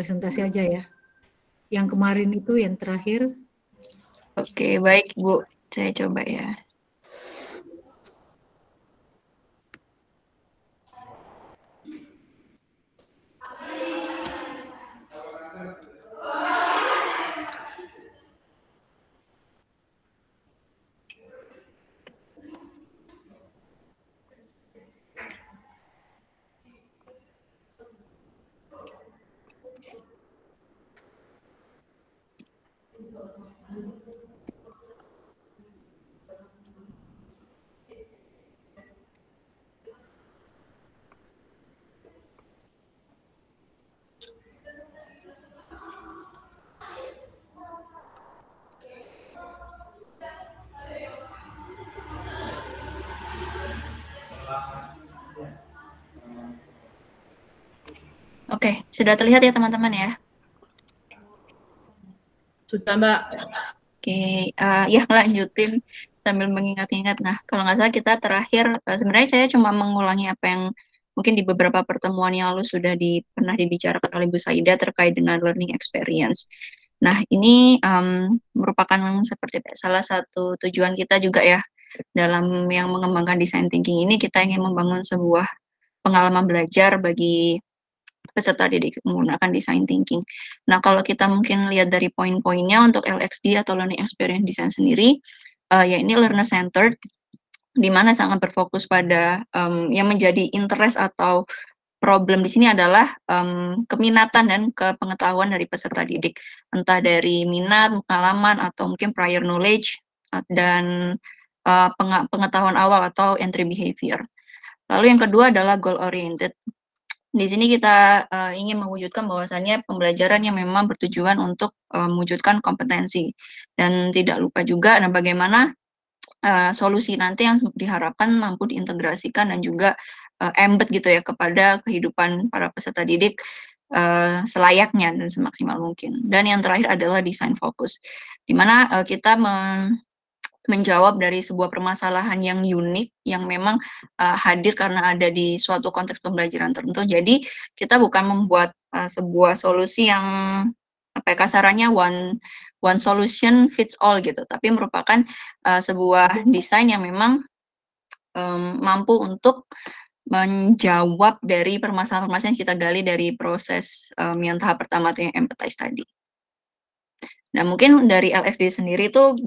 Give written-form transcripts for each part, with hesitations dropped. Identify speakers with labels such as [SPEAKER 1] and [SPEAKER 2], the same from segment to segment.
[SPEAKER 1] presentasi aja ya. Yang kemarin itu yang terakhir.
[SPEAKER 2] Oke, baik Bu. Saya coba ya. Oke, sudah terlihat ya teman-teman ya?
[SPEAKER 1] Sudah Mbak.
[SPEAKER 2] Oke, ya lanjutin sambil mengingat-ingat. Nah, kalau nggak salah kita terakhir, sebenarnya saya cuma mengulangi apa yang mungkin di beberapa pertemuan yang lalu sudah pernah dibicarakan oleh Bu Saida terkait dengan learning experience. Nah, ini merupakan seperti salah satu tujuan kita juga ya dalam yang mengembangkan design thinking ini, kita ingin membangun sebuah pengalaman belajar bagi peserta didik menggunakan design thinking. Nah, kalau kita mungkin lihat dari poin-poinnya untuk LXD atau Learning Experience Design sendiri, ya ini learner centered, di mana sangat berfokus pada yang menjadi interest atau problem di sini adalah keminatan dan kepengetahuan dari peserta didik, entah dari minat, pengalaman, atau mungkin prior knowledge dan pengetahuan awal atau entry behavior. Lalu yang kedua adalah goal oriented. Di sini kita ingin mewujudkan bahwasannya pembelajaran yang memang bertujuan untuk mewujudkan kompetensi, dan tidak lupa juga bagaimana solusi nanti yang diharapkan mampu diintegrasikan dan juga embed gitu ya kepada kehidupan para peserta didik selayaknya dan semaksimal mungkin. Dan yang terakhir adalah design fokus, di mana kita menjawab dari sebuah permasalahan yang unik yang memang hadir karena ada di suatu konteks pembelajaran tertentu. Jadi kita bukan membuat sebuah solusi yang apa ya, kasarannya one solution fits all gitu, tapi merupakan sebuah desain yang memang mampu untuk menjawab dari permasalahan-permasalahan yang kita gali dari proses yang tahap pertama itu yang empathize tadi. Nah, mungkin dari LXD sendiri itu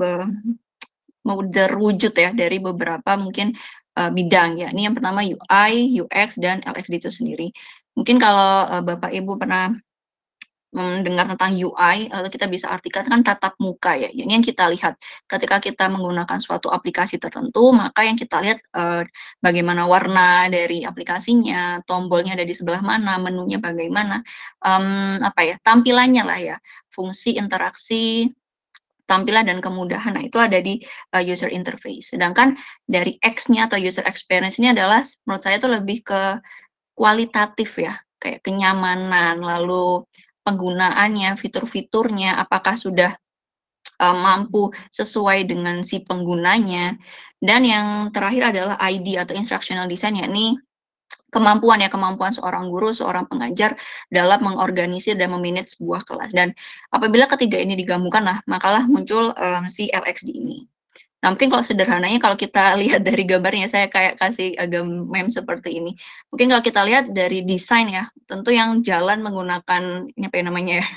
[SPEAKER 2] terwujud ya dari beberapa mungkin bidang ya. Ini yang pertama UI, UX, dan LXD itu sendiri. Mungkin kalau Bapak Ibu pernah mendengar tentang UI, lalu kita bisa artikan kan tatap muka ya. Ini yang kita lihat ketika kita menggunakan suatu aplikasi tertentu, maka yang kita lihat bagaimana warna dari aplikasinya, tombolnya ada di sebelah mana, menunya bagaimana, apa ya, tampilannya lah ya, fungsi, interaksi, tampilan dan kemudahan. Nah, itu ada di user interface. Sedangkan dari X-nya atau user experience ini adalah menurut saya itu lebih ke kualitatif ya, kayak kenyamanan, lalu penggunaannya, fitur-fiturnya, apakah sudah mampu sesuai dengan si penggunanya. Dan yang terakhir adalah ID atau instructional design, yakni kemampuan seorang guru, seorang pengajar dalam mengorganisir dan memanage sebuah kelas. Dan apabila ketiga ini digabungkan, makalah muncul si LXD ini. Nah, mungkin kalau sederhananya, kalau kita lihat dari gambarnya, saya kayak kasih agak meme seperti ini. Mungkin kalau kita lihat dari desain ya, tentu yang jalan menggunakan, ini apa namanya ya,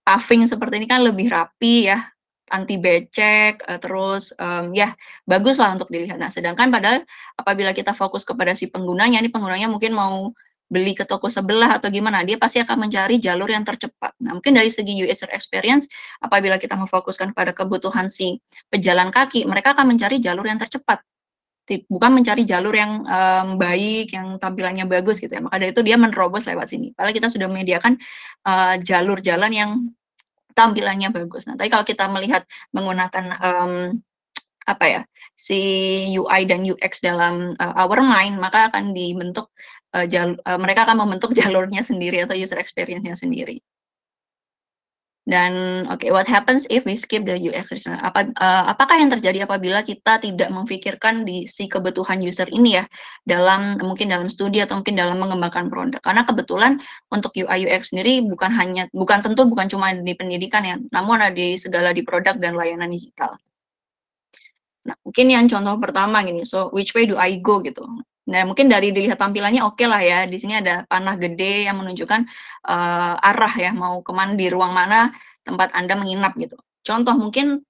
[SPEAKER 2] paving seperti ini kan lebih rapi ya, anti becek, terus ya bagus lah untuk dilihat. Nah, sedangkan padahal apabila kita fokus kepada si penggunanya, ini penggunanya mungkin mau beli ke toko sebelah atau gimana, dia pasti akan mencari jalur yang tercepat. Nah, mungkin dari segi user experience, apabila kita memfokuskan pada kebutuhan si pejalan kaki, mereka akan mencari jalur yang tercepat, bukan mencari jalur yang baik, yang tampilannya bagus gitu ya. Maka dari itu dia menerobos lewat sini. Padahal kita sudah menyediakan jalur jalan yang tampilannya bagus. Nah, tapi kalau kita melihat menggunakan apa ya, si UI dan UX dalam our mind, maka akan dibentuk mereka akan membentuk jalurnya sendiri atau user experience-nya sendiri. Dan what happens if we skip the UX research? Apakah yang terjadi apabila kita tidak memfikirkan di si kebutuhan user ini ya, mungkin dalam studi atau mungkin dalam mengembangkan produk. Karena kebetulan untuk UI UX sendiri bukan cuma di pendidikan ya, namun ada di segala di produk dan layanan digital. Nah, mungkin yang contoh pertama gini, so which way do I go gitu. Nah, mungkin dari dilihat tampilannya oke lah ya, di sini ada panah gede yang menunjukkan arah ya, mau kemana di ruang mana tempat Anda menginap gitu. Contoh mungkin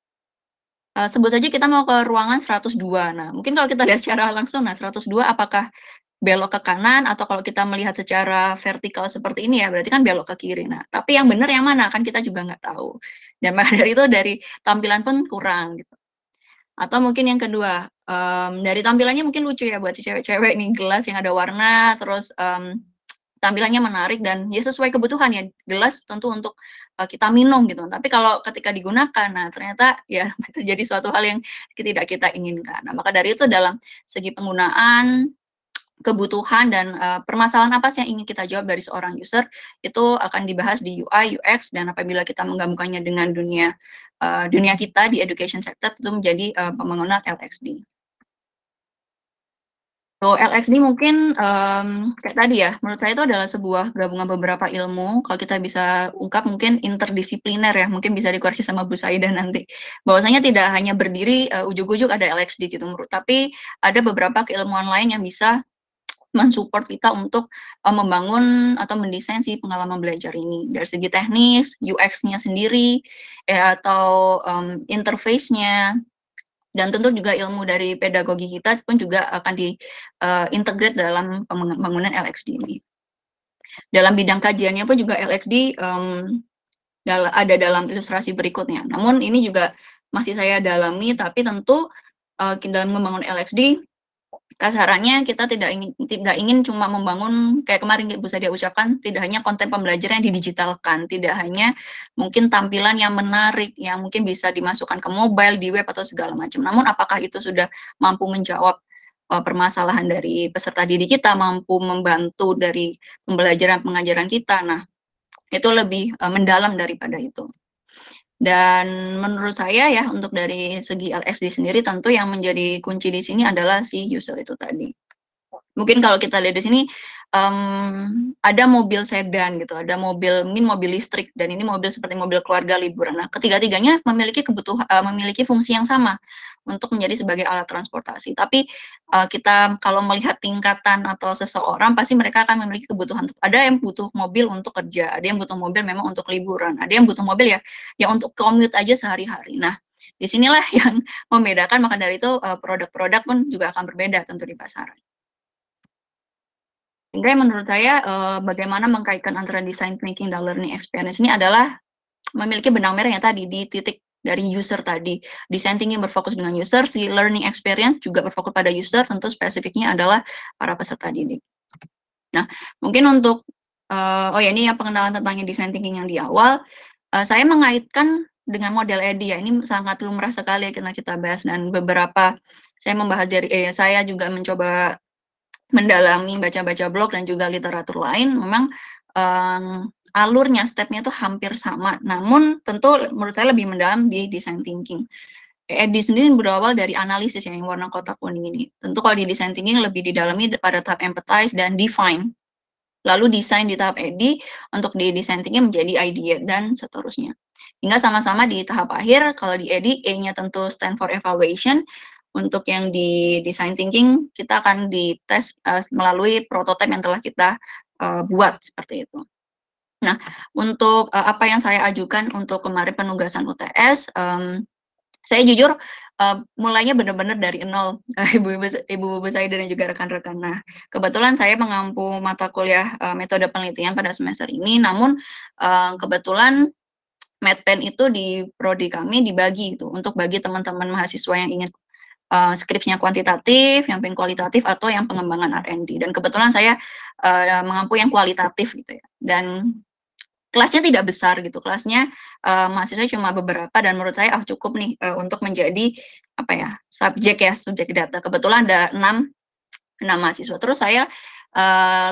[SPEAKER 2] sebut saja kita mau ke ruangan 102. Nah, mungkin kalau kita lihat secara langsung, nah 102 apakah belok ke kanan atau kalau kita melihat secara vertikal seperti ini ya, berarti kan belok ke kiri. Nah, tapi yang benar yang mana? Kan kita juga nggak tahu. Dan maka dari itu dari tampilan pun kurang gitu. Atau mungkin yang kedua, dari tampilannya mungkin lucu ya buat cewek-cewek nih, gelas yang ada warna, terus tampilannya menarik dan ya sesuai kebutuhan ya, gelas tentu untuk kita minum gitu. Tapi kalau ketika digunakan, nah ternyata ya terjadi suatu hal yang tidak kita inginkan. Nah, maka dari itu dalam segi penggunaan, kebutuhan dan permasalahan apa sih yang ingin kita jawab dari seorang user, itu akan dibahas di UI, UX, dan apabila kita menggabungkannya dengan dunia kita di education sector, itu menjadi pembangunan LXD. So, LXD mungkin kayak tadi ya, menurut saya itu adalah sebuah gabungan beberapa ilmu. Kalau kita bisa ungkap mungkin interdisipliner ya, mungkin bisa dikoreksi sama Bu Saida nanti. Bahwasanya tidak hanya berdiri ujug-ujug ada LXD gitu, tapi ada beberapa keilmuan lain yang bisa mensupport kita untuk membangun atau mendesain si pengalaman belajar ini. Dari segi teknis, UX-nya sendiri, atau interface-nya, dan tentu juga ilmu dari pedagogi kita pun juga akan integrate dalam pembangunan LXD ini. Dalam bidang kajiannya pun juga LXD ada dalam ilustrasi berikutnya. Namun ini juga masih saya dalami, tapi tentu dalam membangun LXD, kasarannya kita tidak ingin cuma membangun kayak kemarin Bu Sadia ucapkan, tidak hanya konten pembelajaran yang didigitalkan, tidak hanya mungkin tampilan yang menarik yang mungkin bisa dimasukkan ke mobile, di web atau segala macam. Namun apakah itu sudah mampu menjawab permasalahan dari peserta didik kita, mampu membantu dari pembelajaran pengajaran kita. Nah, itu lebih mendalam daripada itu. Dan menurut saya ya, untuk dari segi LXD sendiri tentu yang menjadi kunci di sini adalah si user itu tadi. Mungkin kalau kita lihat di sini ada mobil sedan gitu, ada mungkin mobil listrik, dan ini mobil seperti mobil keluarga liburan. Nah, ketiga-tiganya memiliki fungsi yang sama untuk menjadi sebagai alat transportasi. Tapi kita kalau melihat tingkatan atau seseorang, pasti mereka akan memiliki kebutuhan. Ada yang butuh mobil untuk kerja, ada yang butuh mobil memang untuk liburan, ada yang butuh mobil ya untuk commute aja sehari-hari. Nah, disinilah yang membedakan, maka dari itu produk-produk pun juga akan berbeda tentu di pasaran. Sehingga menurut saya bagaimana mengkaitkan antara design thinking dan learning experience ini adalah memiliki benang merah yang tadi di titik dari user tadi. Design thinking berfokus dengan user, si learning experience juga berfokus pada user, tentu spesifiknya adalah para peserta didik. Nah, mungkin untuk ini ya pengenalan tentang design thinking yang di awal, saya mengaitkan dengan model EDI ya, ini sangat lumrah sekali karena kita bahas, dan beberapa saya membahas dari saya juga mencoba mendalami, baca-baca blog dan juga literatur lain, memang alurnya, stepnya itu hampir sama. Namun tentu menurut saya lebih mendalam di design thinking. EDI sendiri berawal dari analisis yang warna kotak kuning ini. Tentu kalau di design thinking lebih didalami pada tahap empathize dan define. Lalu desain di tahap EDI, untuk di design thinking menjadi idea dan seterusnya. Hingga sama-sama di tahap akhir, kalau di EDI, E-nya tentu stand for evaluation. Untuk yang di design thinking, kita akan dites melalui prototipe yang telah kita buat, seperti itu. Nah, untuk apa yang saya ajukan untuk kemarin penugasan UTS, saya jujur mulainya benar-benar dari nol, Ibu Saida dan juga rekan-rekan. Nah, kebetulan saya mengampu mata kuliah metode penelitian pada semester ini, namun kebetulan MedPen itu di prodi kami dibagi itu untuk bagi teman-teman mahasiswa yang ingin skripsinya kuantitatif, yang pengen kualitatif, atau yang pengembangan R&D. Dan kebetulan saya mengampu yang kualitatif gitu ya. Dan kelasnya tidak besar gitu, kelasnya mahasiswa cuma beberapa, dan menurut saya cukup nih untuk menjadi subjek data. Kebetulan ada 6 mahasiswa. Terus saya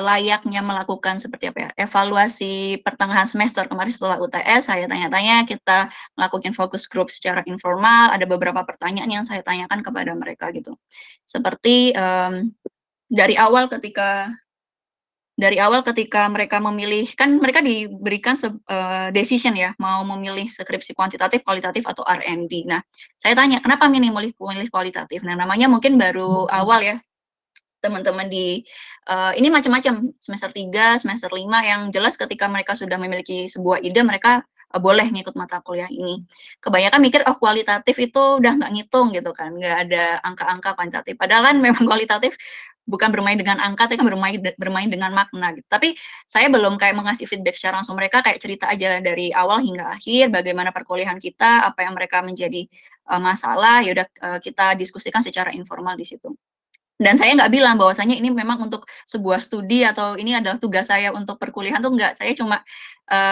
[SPEAKER 2] layaknya melakukan seperti apa ya, evaluasi pertengahan semester kemarin setelah UTS, saya tanya-tanya, kita melakukan fokus group secara informal, ada beberapa pertanyaan yang saya tanyakan kepada mereka gitu. Seperti, dari awal ketika mereka memilih, kan mereka diberikan decision ya, mau memilih skripsi kuantitatif, kualitatif, atau R&D. Nah, saya tanya, "Kenapa milih kualitatif?" Nah, namanya mungkin baru awal ya, teman-teman ini macam-macam, semester 3, semester 5, yang jelas ketika mereka sudah memiliki sebuah ide, mereka, boleh ngikut mata kuliah ini. Kebanyakan mikir, "Oh, kualitatif itu udah nggak ngitung," gitu kan, nggak ada angka-angka kuantitatif. Padahal kan memang kualitatif bukan bermain dengan angka, tapi kan bermain dengan makna gitu. Tapi saya belum kayak mengasih feedback secara langsung, mereka kayak cerita aja dari awal hingga akhir, bagaimana perkuliahan kita, apa yang mereka menjadi, masalah, ya udah, kita diskusikan secara informal di situ. Dan saya nggak bilang bahwasanya ini memang untuk sebuah studi atau ini adalah tugas saya untuk perkuliahan tuh enggak. Saya cuma,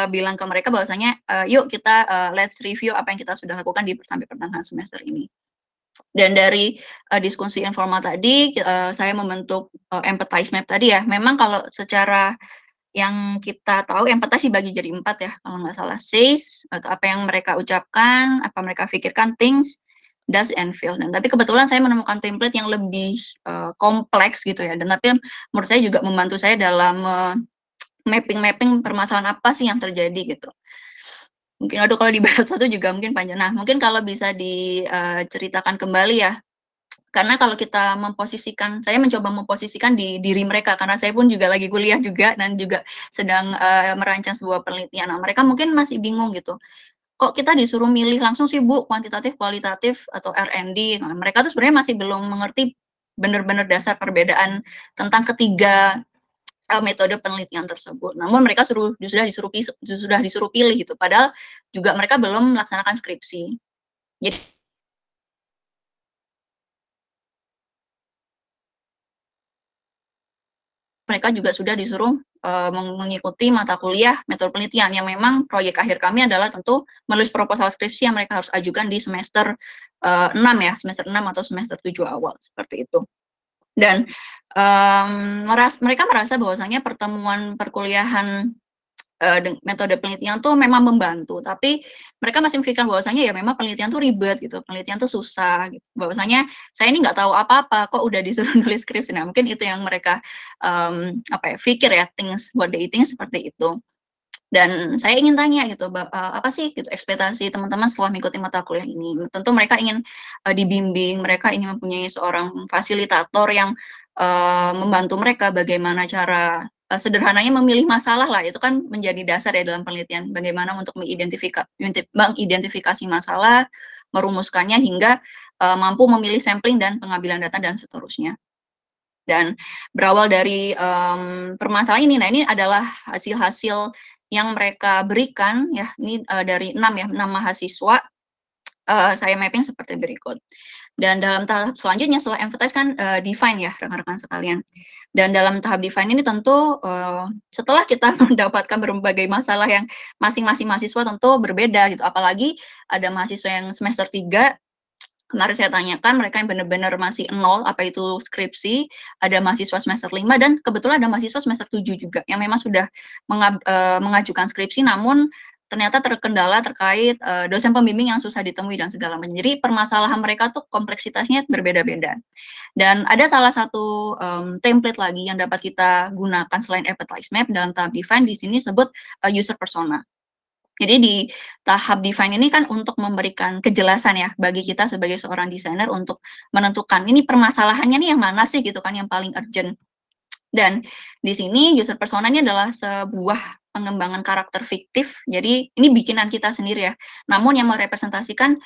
[SPEAKER 2] bilang ke mereka bahwasanya, "Yuk kita, let's review apa yang kita sudah lakukan sampai pertengahan semester ini." Dan dari, diskusi informal tadi, saya membentuk, empathize map tadi ya. Memang kalau secara yang kita tahu empathize dibagi jadi 4 ya, kalau nggak salah. Says, atau apa yang mereka ucapkan, apa mereka pikirkan, thinks, does, and feel. Dan tapi kebetulan saya menemukan template yang lebih, kompleks gitu ya, dan tapi menurut saya juga membantu saya dalam, mapping-mapping permasalahan apa sih yang terjadi gitu. Mungkin aduh kalau dibahas satu juga mungkin panjang. Nah, mungkin kalau bisa diceritakan kembali ya, karena kalau kita saya mencoba memposisikan di diri mereka, karena saya pun juga lagi kuliah juga dan juga sedang, merancang sebuah penelitian. Nah, mereka mungkin masih bingung gitu, "Kok kita disuruh milih langsung sih Bu, kuantitatif, kualitatif, atau R&D?" Nah, mereka tuh sebenarnya masih belum mengerti benar-benar dasar perbedaan tentang ketiga, metode penelitian tersebut. Namun mereka sudah disuruh pilih gitu, padahal juga mereka belum melaksanakan skripsi. Jadi mereka juga sudah disuruh, mengikuti mata kuliah metode penelitian yang memang proyek akhir kami adalah tentu menulis proposal skripsi yang mereka harus ajukan di semester, 6 ya, semester 6 atau semester 7 awal, seperti itu. Dan, mereka merasa bahwasanya pertemuan perkuliahan, metode penelitian tuh memang membantu, tapi mereka masih memikirkan bahwasanya ya memang penelitian tuh ribet gitu, penelitian tuh susah gitu, bahwasanya saya ini nggak tahu apa-apa, kok udah disuruh nulis skripsi. Nah, mungkin itu yang mereka, apa ya, pikir ya, what they think seperti itu. Dan saya ingin tanya gitu, apa sih gitu ekspektasi teman-teman setelah mengikuti mata kuliah ini? Tentu mereka ingin, dibimbing, mereka ingin mempunyai seorang fasilitator yang, membantu mereka bagaimana cara, sederhananya memilih masalah lah, itu kan menjadi dasar ya dalam penelitian, bagaimana untuk mengidentifikasi masalah, merumuskannya hingga, mampu memilih sampling dan pengambilan data dan seterusnya. Dan berawal dari, permasalahan ini, nah ini adalah hasil-hasil yang mereka berikan ya, ini, dari 6 ya, 6 mahasiswa, saya mapping seperti berikut. Dan dalam tahap selanjutnya setelah empathize kan, define ya rekan-rekan sekalian. Dan dalam tahap define ini tentu, setelah kita mendapatkan berbagai masalah yang masing-masing mahasiswa tentu berbeda gitu, apalagi ada mahasiswa yang semester 3. Kemarin saya tanyakan mereka yang benar-benar masih nol, apa itu skripsi, ada mahasiswa semester 5 dan kebetulan ada mahasiswa semester 7 juga yang memang sudah mengajukan skripsi namun ternyata terkendala terkait, dosen pembimbing yang susah ditemui dan segala macam. Jadi permasalahan mereka tuh kompleksitasnya berbeda-beda. Dan ada salah satu, template lagi yang dapat kita gunakan selain empathize map dalam tahap define di sini sebut, user persona. Jadi di tahap define ini kan untuk memberikan kejelasan ya bagi kita sebagai seorang desainer untuk menentukan ini permasalahannya nih yang mana sih gitu kan yang paling urgent. Dan di sini user persona ini adalah sebuah pengembangan karakter fiktif. Jadi ini bikinan kita sendiri ya. Namun yang merepresentasikan,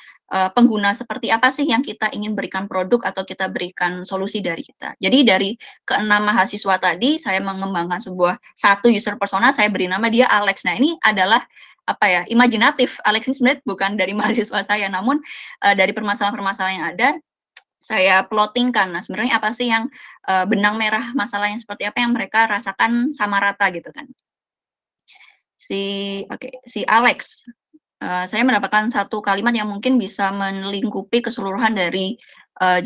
[SPEAKER 2] pengguna seperti apa sih yang kita ingin berikan produk atau kita berikan solusi dari kita. Jadi dari keenam mahasiswa tadi saya mengembangkan satu user persona, saya beri nama dia Alex. Nah ini adalah apa ya, imajinatif. Alex ini sebenarnya bukan dari mahasiswa saya, namun, dari permasalahan-permasalahan yang ada, saya plotting-kan. Nah, sebenarnya apa sih yang, benang merah masalah yang seperti apa yang mereka rasakan sama rata gitu kan. Si Alex, saya mendapatkan satu kalimat yang mungkin bisa melingkupi keseluruhan dari,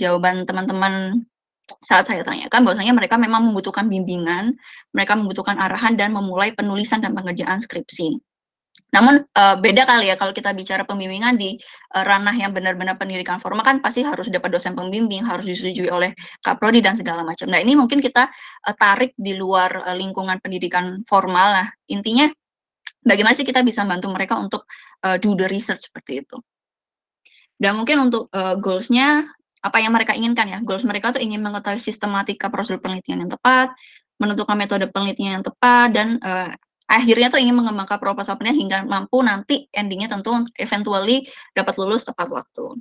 [SPEAKER 2] jawaban teman-teman saat saya tanyakan bahwasanya mereka memang membutuhkan bimbingan, mereka membutuhkan arahan dan memulai penulisan dan pengerjaan skripsi. Namun, beda kali ya kalau kita bicara pembimbingan di, ranah yang benar-benar pendidikan formal kan pasti harus dapat dosen pembimbing, harus disetujui oleh Kaprodi dan segala macam. Nah, ini mungkin kita, tarik di luar, lingkungan pendidikan formal. Nah, intinya bagaimana sih kita bisa bantu mereka untuk, do the research seperti itu. Dan mungkin untuk, goals-nya, apa yang mereka inginkan ya, goals mereka tuh ingin mengetahui sistematika prosedur penelitian yang tepat, menentukan metode penelitian yang tepat, dan, akhirnya tuh ingin mengembangkan proposal penelitian hingga mampu nanti ending-nya tentu eventually dapat lulus tepat waktu.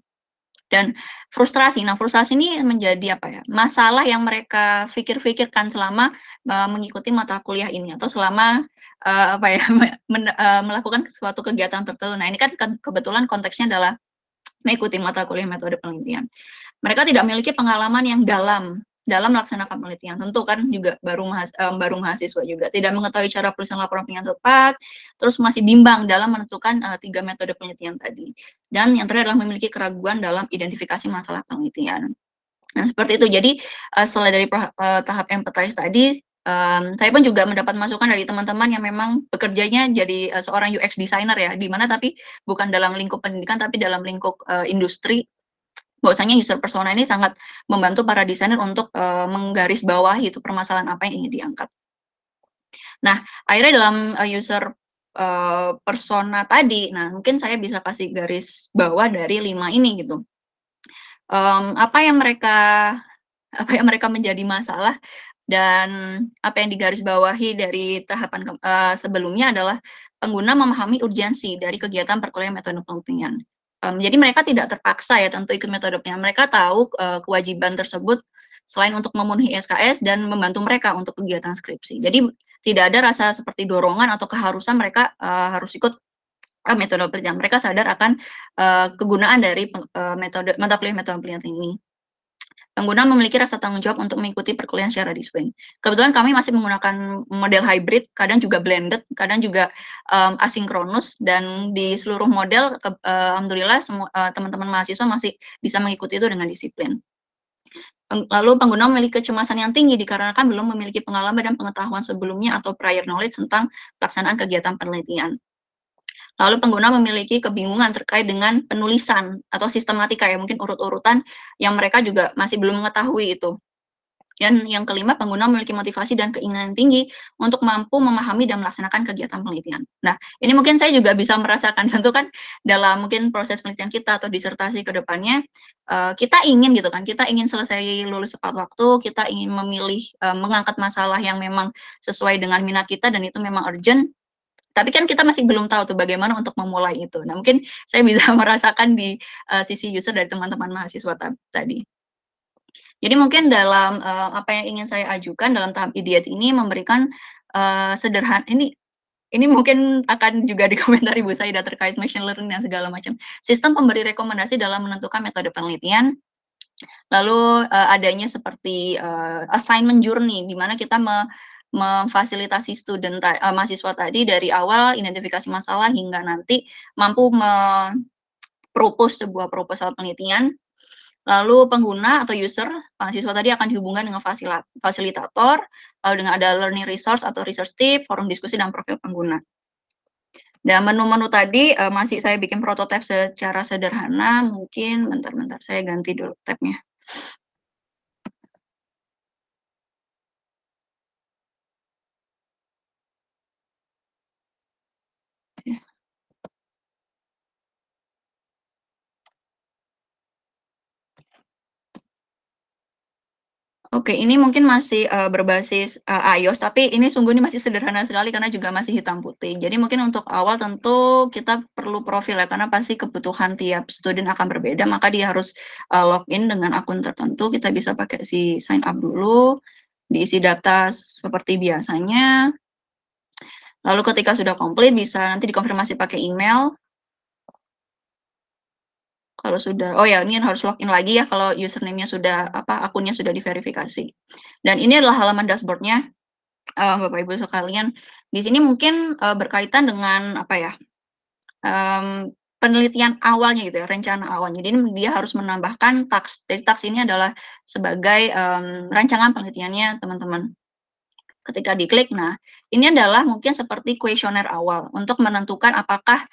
[SPEAKER 2] Dan frustrasi, nah frustrasi ini menjadi apa ya, masalah yang mereka pikir-pikirkan selama, mengikuti mata kuliah ini atau selama, apa ya, melakukan suatu kegiatan tertentu. Nah, ini kan kebetulan konteksnya adalah mengikuti mata kuliah metode penelitian. Mereka tidak memiliki pengalaman yang dalam melaksanakan penelitian. Tentu kan juga baru mahasiswa juga, tidak mengetahui cara penulisan laporan penelitian tepat, terus masih bimbang dalam menentukan, 3 metode penelitian tadi. Dan yang terakhir adalah memiliki keraguan dalam identifikasi masalah penelitian. Nah, seperti itu. Jadi, selain dari tahap empathize tadi, saya pun juga mendapat masukan dari teman-teman yang memang bekerjanya jadi, seorang UX designer ya, di mana tapi bukan dalam lingkup pendidikan, tapi dalam lingkup, industri, bahwasanya user persona ini sangat membantu para desainer untuk, menggarisbawahi itu permasalahan apa yang ingin diangkat. Nah, akhirnya dalam, user, persona tadi, nah mungkin saya bisa kasih garis bawah dari 5 ini gitu. Apa yang mereka menjadi masalah dan apa yang digarisbawahi dari tahapan sebelumnya adalah pengguna memahami urgensi dari kegiatan perkuliahan metode penelitian. Jadi mereka tidak terpaksa ya tentu ikut metode penelitian. Mereka tahu, kewajiban tersebut selain untuk memenuhi SKS dan membantu mereka untuk kegiatan skripsi. Jadi tidak ada rasa seperti dorongan atau keharusan mereka, harus ikut, metode penelitian. Mereka sadar akan, kegunaan dari metode mata kuliah metode penelitian ini. Pengguna memiliki rasa tanggung jawab untuk mengikuti perkuliahan secara disiplin. Kebetulan kami masih menggunakan model hybrid, kadang juga blended, kadang juga, asinkronus, dan di seluruh model alhamdulillah semua, teman-teman mahasiswa masih bisa mengikuti itu dengan disiplin. Lalu pengguna memiliki kecemasan yang tinggi dikarenakan belum memiliki pengalaman dan pengetahuan sebelumnya atau prior knowledge tentang pelaksanaan kegiatan penelitian. Lalu pengguna memiliki kebingungan terkait dengan penulisan atau sistematika ya, mungkin urut-urutan yang mereka juga masih belum mengetahui itu. Dan yang kelima, pengguna memiliki motivasi dan keinginan tinggi untuk mampu memahami dan melaksanakan kegiatan penelitian. Nah, ini mungkin saya juga bisa merasakan, tentu kan dalam mungkin proses penelitian kita atau disertasi ke depannya, kita ingin gitu kan, kita ingin selesai lulus tepat waktu, kita ingin memilih, mengangkat masalah yang memang sesuai dengan minat kita dan itu memang urgent, tapi kan kita masih belum tahu tuh bagaimana untuk memulai itu. Nah, mungkin saya bisa merasakan di, sisi user dari teman-teman mahasiswa tadi. Jadi mungkin dalam, apa yang ingin saya ajukan dalam tahap idiot ini memberikan, ini mungkin akan juga dikomentari Bu Saida terkait machine learning dan segala macam. Sistem pemberi rekomendasi dalam menentukan metode penelitian, lalu, adanya seperti, assignment journey, di mana kita memfasilitasi mahasiswa tadi dari awal identifikasi masalah hingga nanti mampu propose sebuah proposal penelitian. Lalu pengguna atau user, mahasiswa tadi akan dihubungkan dengan fasilitator, lalu dengan ada learning resource atau research tip, forum diskusi, dan profil pengguna. Dan menu-menu tadi, masih saya bikin prototipe secara sederhana, mungkin bentar saya ganti dulu tab-nya. Oke, ini mungkin masih, berbasis, iOS, tapi ini masih sederhana sekali karena juga masih hitam putih. Jadi mungkin untuk awal tentu kita perlu profil ya, karena pasti kebutuhan tiap student akan berbeda, maka dia harus, login dengan akun tertentu. Kita bisa pakai si sign up dulu, diisi data seperti biasanya, lalu ketika sudah komplit bisa nanti dikonfirmasi pakai email. Kalau sudah, oh ya, ini harus login lagi ya kalau username-nya sudah, akunnya sudah diverifikasi. Dan ini adalah halaman dashboard-nya, Bapak Ibu sekalian. Di sini mungkin, berkaitan dengan apa ya, penelitian awalnya gitu ya, rencana awalnya. Jadi dia harus menambahkan task. Jadi task ini adalah sebagai rancangan penelitiannya teman-teman. Ketika diklik, nah ini adalah mungkin seperti kuesioner awal untuk menentukan apakah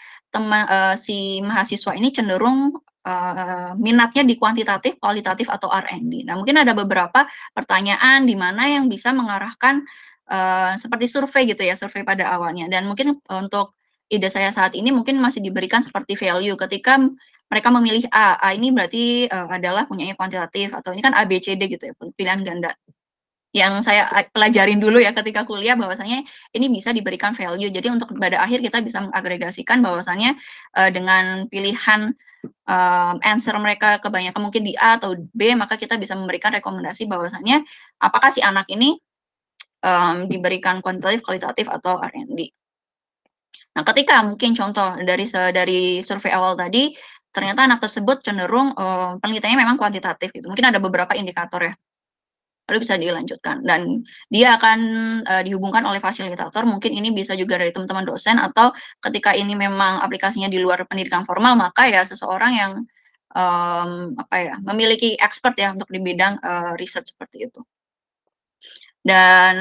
[SPEAKER 2] si mahasiswa ini cenderung minatnya di kuantitatif, kualitatif, atau R&D. Nah mungkin ada beberapa pertanyaan di mana yang bisa mengarahkan seperti survei gitu ya, survei pada awalnya. Dan mungkin untuk ide saya saat ini mungkin masih diberikan seperti value ketika mereka memilih A ini berarti adalah punyanya kuantitatif, atau ini kan A, B, C, D gitu ya, pilihan ganda. Yang saya pelajarin dulu ya ketika kuliah bahwasanya ini bisa diberikan value. Jadi untuk pada akhir kita bisa mengagregasikan bahwasannya dengan pilihan answer mereka kebanyakan mungkin di A atau B, maka kita bisa memberikan rekomendasi bahwasannya apakah si anak ini diberikan kuantitatif, kualitatif, atau R&D. Nah, ketika mungkin contoh dari survei awal tadi, ternyata anak tersebut cenderung penelitiannya memang kuantitatif gitu. Mungkin ada beberapa indikator ya. Lalu bisa dilanjutkan dan dia akan dihubungkan oleh fasilitator. Mungkin ini bisa juga dari teman-teman dosen, atau ketika ini memang aplikasinya di luar pendidikan formal, maka ya seseorang yang memiliki expert ya untuk di bidang riset seperti itu. Dan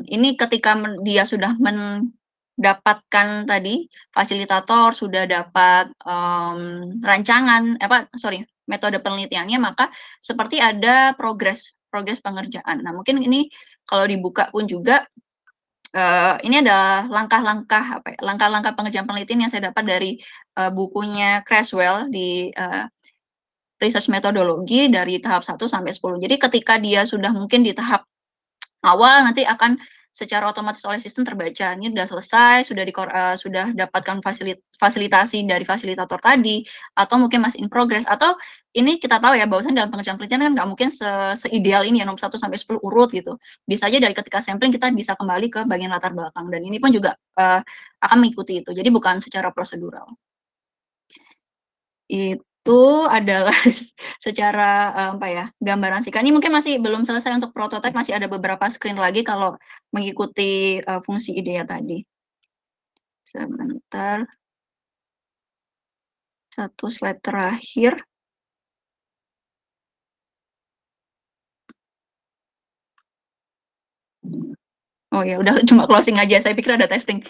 [SPEAKER 2] ini ketika dia sudah mendapatkan tadi fasilitator, sudah dapat metode penelitiannya, maka seperti ada progres pengerjaan. Nah mungkin ini kalau dibuka pun juga ini adalah langkah-langkah pengerjaan penelitian yang saya dapat dari bukunya Creswell di research metodologi dari tahap 1 sampai 10. Jadi ketika dia sudah mungkin di tahap awal, nanti akan secara otomatis oleh sistem terbaca, ini sudah selesai, sudah dapatkan fasilitasi dari fasilitator tadi, atau mungkin masih in progress, atau ini kita tahu ya bahwasanya dalam pengerjaan penelitian kan nggak mungkin seideal ini ya, nomor 1 sampai 10 urut gitu. Bisa aja dari ketika sampling kita bisa kembali ke bagian latar belakang, dan ini pun juga akan mengikuti itu, jadi bukan secara prosedural. Itu adalah secara gambaran singkat. Ini mungkin masih belum selesai untuk prototipe, masih ada beberapa screen lagi kalau mengikuti fungsi IDEA tadi. Sebentar. Satu slide terakhir. Oh ya, udah cuma closing aja. Saya pikir ada testing.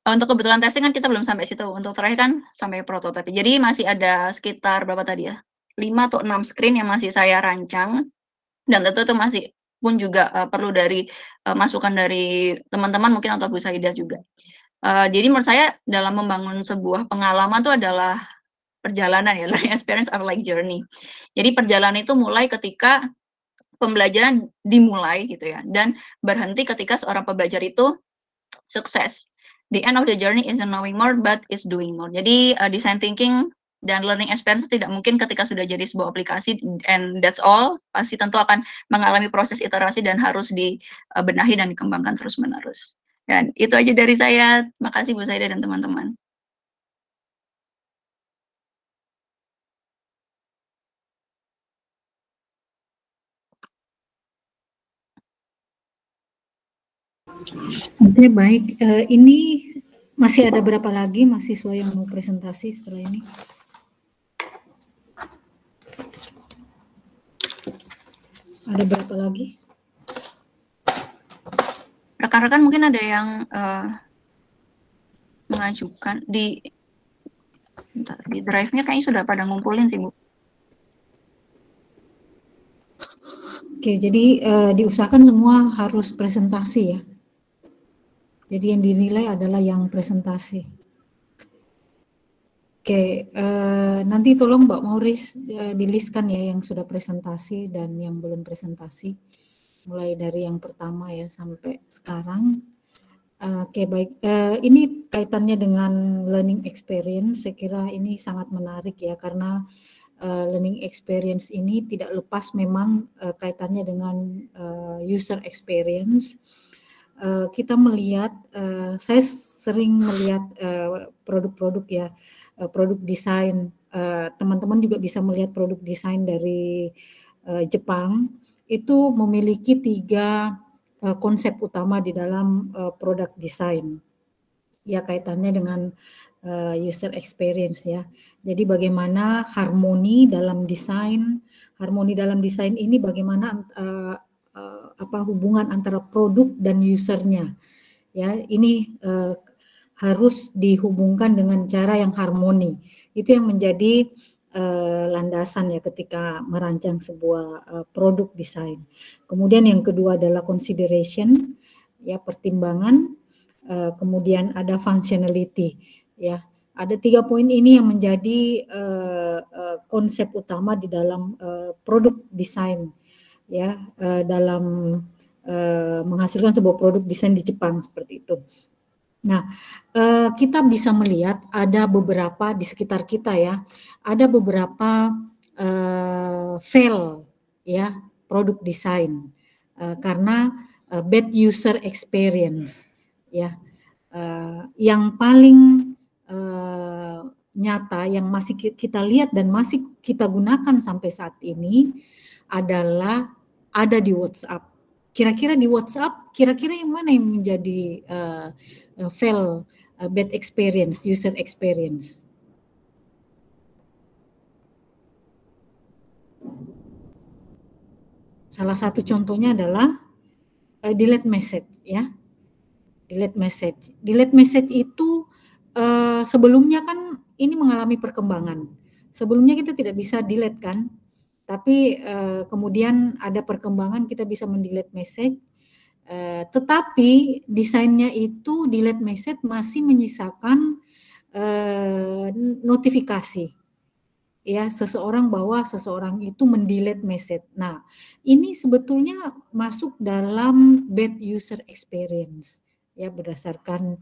[SPEAKER 2] Untuk kebetulan testing kan kita belum sampai situ. Untuk terakhir kan sampai prototipe. Jadi masih ada sekitar berapa tadi ya? 5 atau 6 screen yang masih saya rancang. Dan tentu itu masih pun juga perlu dari masukan dari teman-teman mungkin atau Bu Saida juga. Jadi menurut saya dalam membangun sebuah pengalaman itu adalah perjalanan ya, learning experience are like journey. Jadi perjalanan itu mulai ketika pembelajaran dimulai gitu ya, dan berhenti ketika seorang pembelajar itu sukses. The end of the journey isn't knowing more, but is doing more. Jadi design thinking dan learning experience tidak mungkin ketika sudah jadi sebuah aplikasi and that's all. Pasti tentu akan mengalami proses iterasi dan harus dibenahi dan dikembangkan terus-menerus. Dan itu aja dari saya. Terima kasih Bu Saida dan teman-teman.
[SPEAKER 1] Oke, baik. Ini masih ada berapa lagi mahasiswa yang mau presentasi setelah ini? Ada berapa lagi?
[SPEAKER 2] Rekan-rekan mungkin ada yang mengajukan di drive-nya kayaknya sudah pada ngumpulin sih, Bu.
[SPEAKER 1] Oke, jadi diusahakan semua harus presentasi ya. Jadi yang dinilai adalah yang presentasi. Oke, nanti tolong Mbak Mauris di-listkan ya yang sudah presentasi dan yang belum presentasi. Mulai dari yang pertama ya sampai sekarang. Oke, baik. Ini kaitannya dengan learning experience. Saya kira ini sangat menarik ya, karena learning experience ini tidak lepas memang kaitannya dengan user experience. Kita melihat, saya sering melihat produk-produk ya, produk desain. Teman-teman juga bisa melihat produk desain dari Jepang. Itu memiliki 3 konsep utama di dalam produk desain. Ya, kaitannya dengan user experience ya. Jadi bagaimana harmoni dalam desain ini bagaimana hubungan antara produk dan usernya ya. Ini harus dihubungkan dengan cara yang harmoni. Itu yang menjadi landasan ya ketika merancang sebuah produk desain. Kemudian yang kedua adalah consideration ya, pertimbangan. Kemudian ada functionality ya. Ada 3 poin ini yang menjadi konsep utama di dalam produk desain ya, dalam menghasilkan sebuah produk desain di Jepang seperti itu. Nah, kita bisa melihat ada beberapa di sekitar kita ya, ada beberapa fail ya produk desain karena bad user experience ya. Yang paling nyata yang masih kita lihat dan masih kita gunakan sampai saat ini adalah ada di WhatsApp. Kira-kira di WhatsApp, kira-kira yang mana yang menjadi fail bad experience, user experience? Salah satu contohnya adalah delete message ya. Delete message itu sebelumnya kan ini mengalami perkembangan. Sebelumnya kita tidak bisa delete kan, tapi kemudian ada perkembangan kita bisa mendelete message. Tetapi desainnya itu delete message masih menyisakan notifikasi ya seseorang bahwa seseorang itu mendelete message. Nah, ini sebetulnya masuk dalam bad user experience ya berdasarkan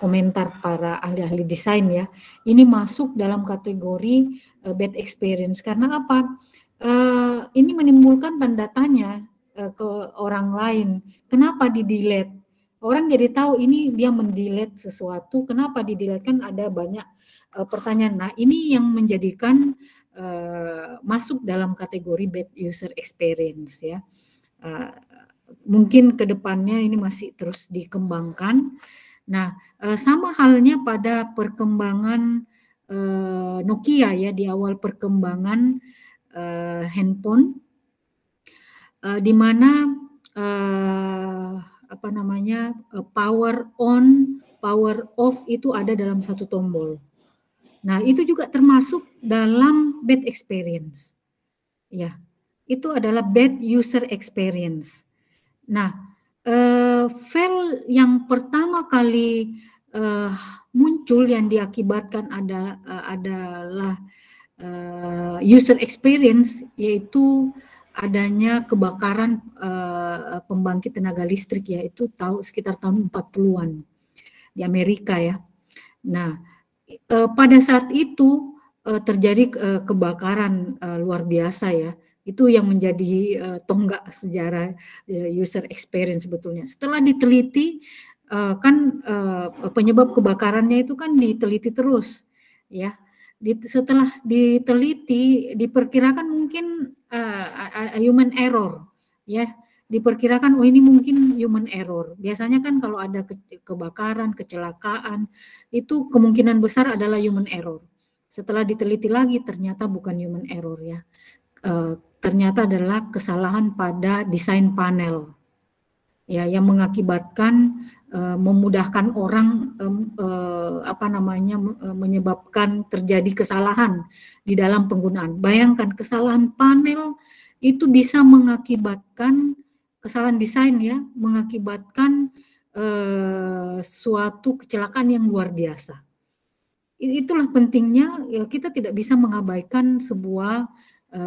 [SPEAKER 1] komentar para ahli-ahli desain ya. Ini masuk dalam kategori bad experience karena apa? Ini menimbulkan tanda tanya ke orang lain. Kenapa di-delete? Orang jadi tahu ini dia mendelete sesuatu, kenapa di-delete, kan ada banyak pertanyaan. Nah, ini yang menjadikan masuk dalam kategori bad user experience ya. Mungkin ke depannya ini masih terus dikembangkan. Nah, sama halnya pada perkembangan Nokia ya, di awal perkembangan handphone, di mana power on, power off itu ada dalam satu tombol. Nah, itu juga termasuk dalam bad experience. Ya, itu adalah bad user experience. Nah, fail yang pertama kali muncul yang diakibatkan adalah user experience, yaitu adanya kebakaran pembangkit tenaga listrik ya, itu sekitar tahun 40-an di Amerika ya. Nah, pada saat itu terjadi kebakaran luar biasa ya. Itu yang menjadi tonggak sejarah user experience sebetulnya. Setelah diteliti kan penyebab kebakarannya itu kan diteliti terus ya. Setelah diteliti diperkirakan mungkin human error ya, diperkirakan ini mungkin human error. Biasanya kan kalau ada kebakaran, kecelakaan itu kemungkinan besar adalah human error. Setelah diteliti lagi ternyata bukan human error ya, ternyata adalah kesalahan pada desain panel ya, yang mengakibatkan memudahkan orang menyebabkan terjadi kesalahan di dalam penggunaan. Bayangkan kesalahan panel itu bisa mengakibatkan kesalahan desain ya, mengakibatkan suatu kecelakaan yang luar biasa. Itulah pentingnya ya, kita tidak bisa mengabaikan sebuah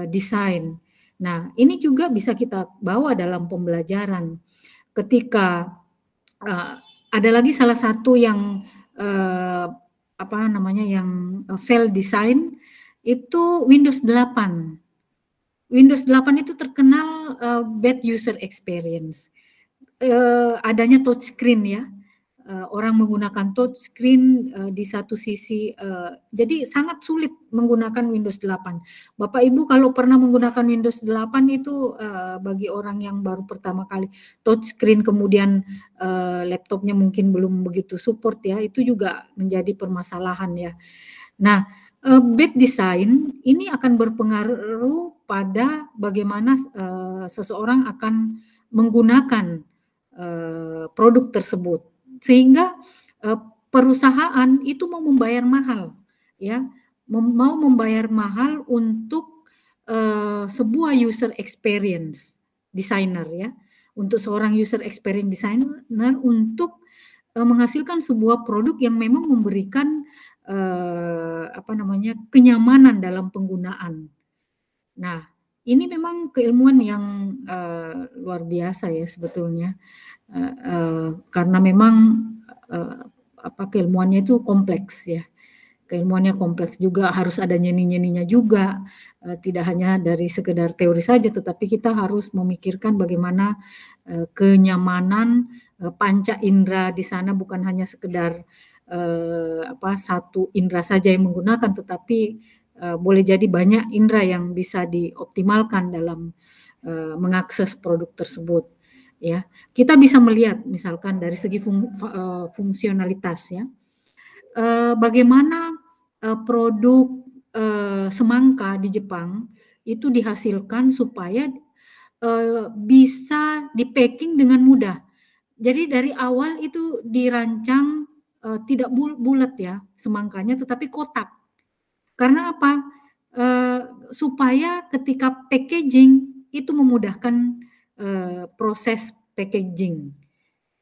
[SPEAKER 1] desain. Nah, ini juga bisa kita bawa dalam pembelajaran. Ketika ada lagi salah satu yang fail design itu Windows 8. Windows 8 itu terkenal bad user experience. Adanya touchscreen ya. orang menggunakan touchscreen di satu sisi, jadi sangat sulit menggunakan Windows 8. Bapak Ibu kalau pernah menggunakan Windows 8 itu bagi orang yang baru pertama kali touchscreen, kemudian laptopnya mungkin belum begitu support ya, itu juga menjadi permasalahan ya. Nah, bad design ini akan berpengaruh pada bagaimana seseorang akan menggunakan produk tersebut. Sehingga perusahaan itu mau membayar mahal, ya, mau membayar mahal untuk sebuah user experience designer ya, untuk seorang user experience designer untuk menghasilkan sebuah produk yang memang memberikan kenyamanan dalam penggunaan. Nah, ini memang keilmuan yang luar biasa ya sebetulnya. Karena memang keilmuannya itu kompleks ya, keilmuannya kompleks juga, harus ada nyeni-nyeninya juga, tidak hanya dari sekedar teori saja, tetapi kita harus memikirkan bagaimana kenyamanan panca indera di sana bukan hanya sekedar satu indera saja yang menggunakan, tetapi boleh jadi banyak indera yang bisa dioptimalkan dalam mengakses produk tersebut. Ya, kita bisa melihat misalkan dari segi fungsionalitas ya, bagaimana produk semangka di Jepang itu dihasilkan supaya bisa di-packing dengan mudah. Jadi dari awal itu dirancang tidak bulat ya semangkanya, tetapi kotak. Karena apa? Supaya ketika packaging itu memudahkan proses packaging.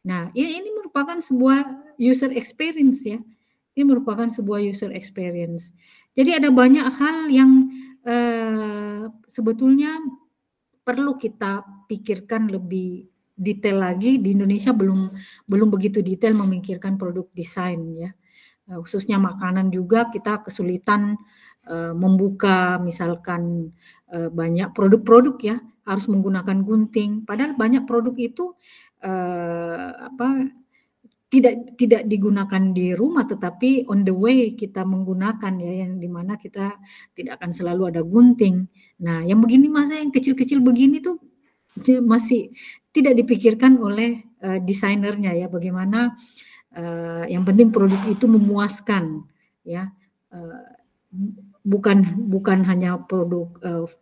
[SPEAKER 1] Nah, ini merupakan sebuah user experience ya. Ini merupakan sebuah user experience. Jadi ada banyak hal yang sebetulnya perlu kita pikirkan lebih detail lagi. Di Indonesia belum begitu detail memikirkan produk desain ya. Khususnya makanan juga kita kesulitan membuka misalkan banyak produk-produk ya, harus menggunakan gunting, padahal banyak produk itu tidak digunakan di rumah, tetapi on the way kita menggunakan ya, yang dimana kita tidak akan selalu ada gunting. Nah, yang begini masa yang kecil-kecil begini tuh masih tidak dipikirkan oleh desainernya ya, bagaimana yang penting produk itu memuaskan ya, bukan hanya produk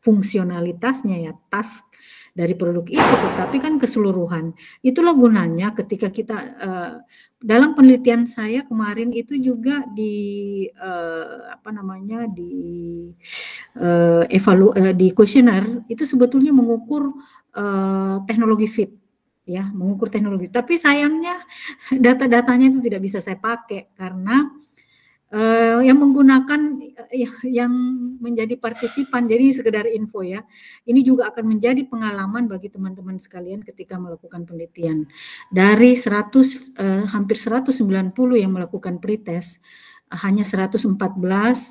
[SPEAKER 1] fungsionalitasnya ya, task dari produk itu, tetapi kan keseluruhan. Itulah gunanya ketika kita dalam penelitian saya kemarin itu juga di di kuesioner itu sebetulnya mengukur teknologi fit ya, mengukur teknologi. Tapi sayangnya data-datanya itu tidak bisa saya pakai karena yang menggunakan yang menjadi partisipan, jadi sekedar info ya. Ini juga akan menjadi pengalaman bagi teman-teman sekalian ketika melakukan penelitian. Dari hampir 190 yang melakukan pretest, hanya 114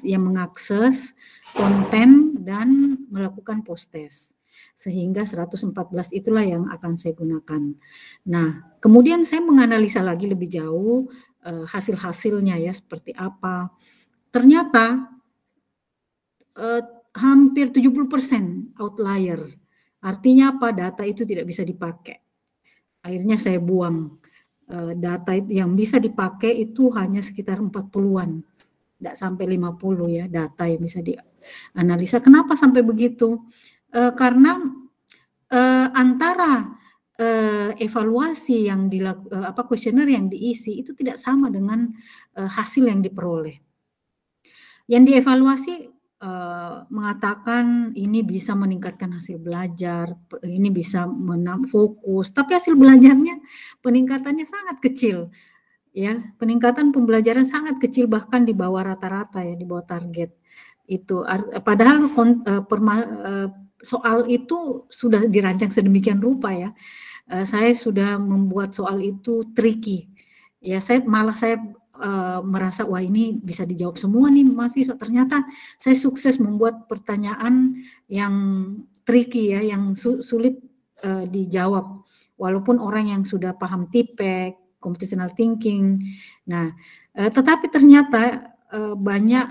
[SPEAKER 1] yang mengakses konten dan melakukan post-test. Sehingga 114 itulah yang akan saya gunakan. Nah, kemudian saya menganalisa lagi lebih jauh hasil-hasilnya ya seperti apa. Ternyata hampir 70% outlier. Artinya apa? Data itu tidak bisa dipakai. Akhirnya saya buang. Data yang bisa dipakai itu hanya sekitar 40-an. Tidak sampai 50 ya data yang bisa dianalisa. Kenapa sampai begitu? Karena antara evaluasi yang kuesioner yang diisi itu tidak sama dengan hasil yang diperoleh. Yang dievaluasi mengatakan ini bisa meningkatkan hasil belajar, ini bisa fokus, tapi hasil belajarnya peningkatannya sangat kecil. Ya, peningkatan pembelajaran sangat kecil, bahkan di bawah rata-rata ya, di bawah target. Itu padahal soal itu sudah dirancang sedemikian rupa ya. Saya sudah membuat soal itu tricky. Ya, saya merasa wah ini bisa dijawab semua nih mahasiswa. Ternyata saya sukses membuat pertanyaan yang tricky ya, yang sulit dijawab. Walaupun orang yang sudah paham TPEC, computational thinking. Nah, tetapi ternyata banyak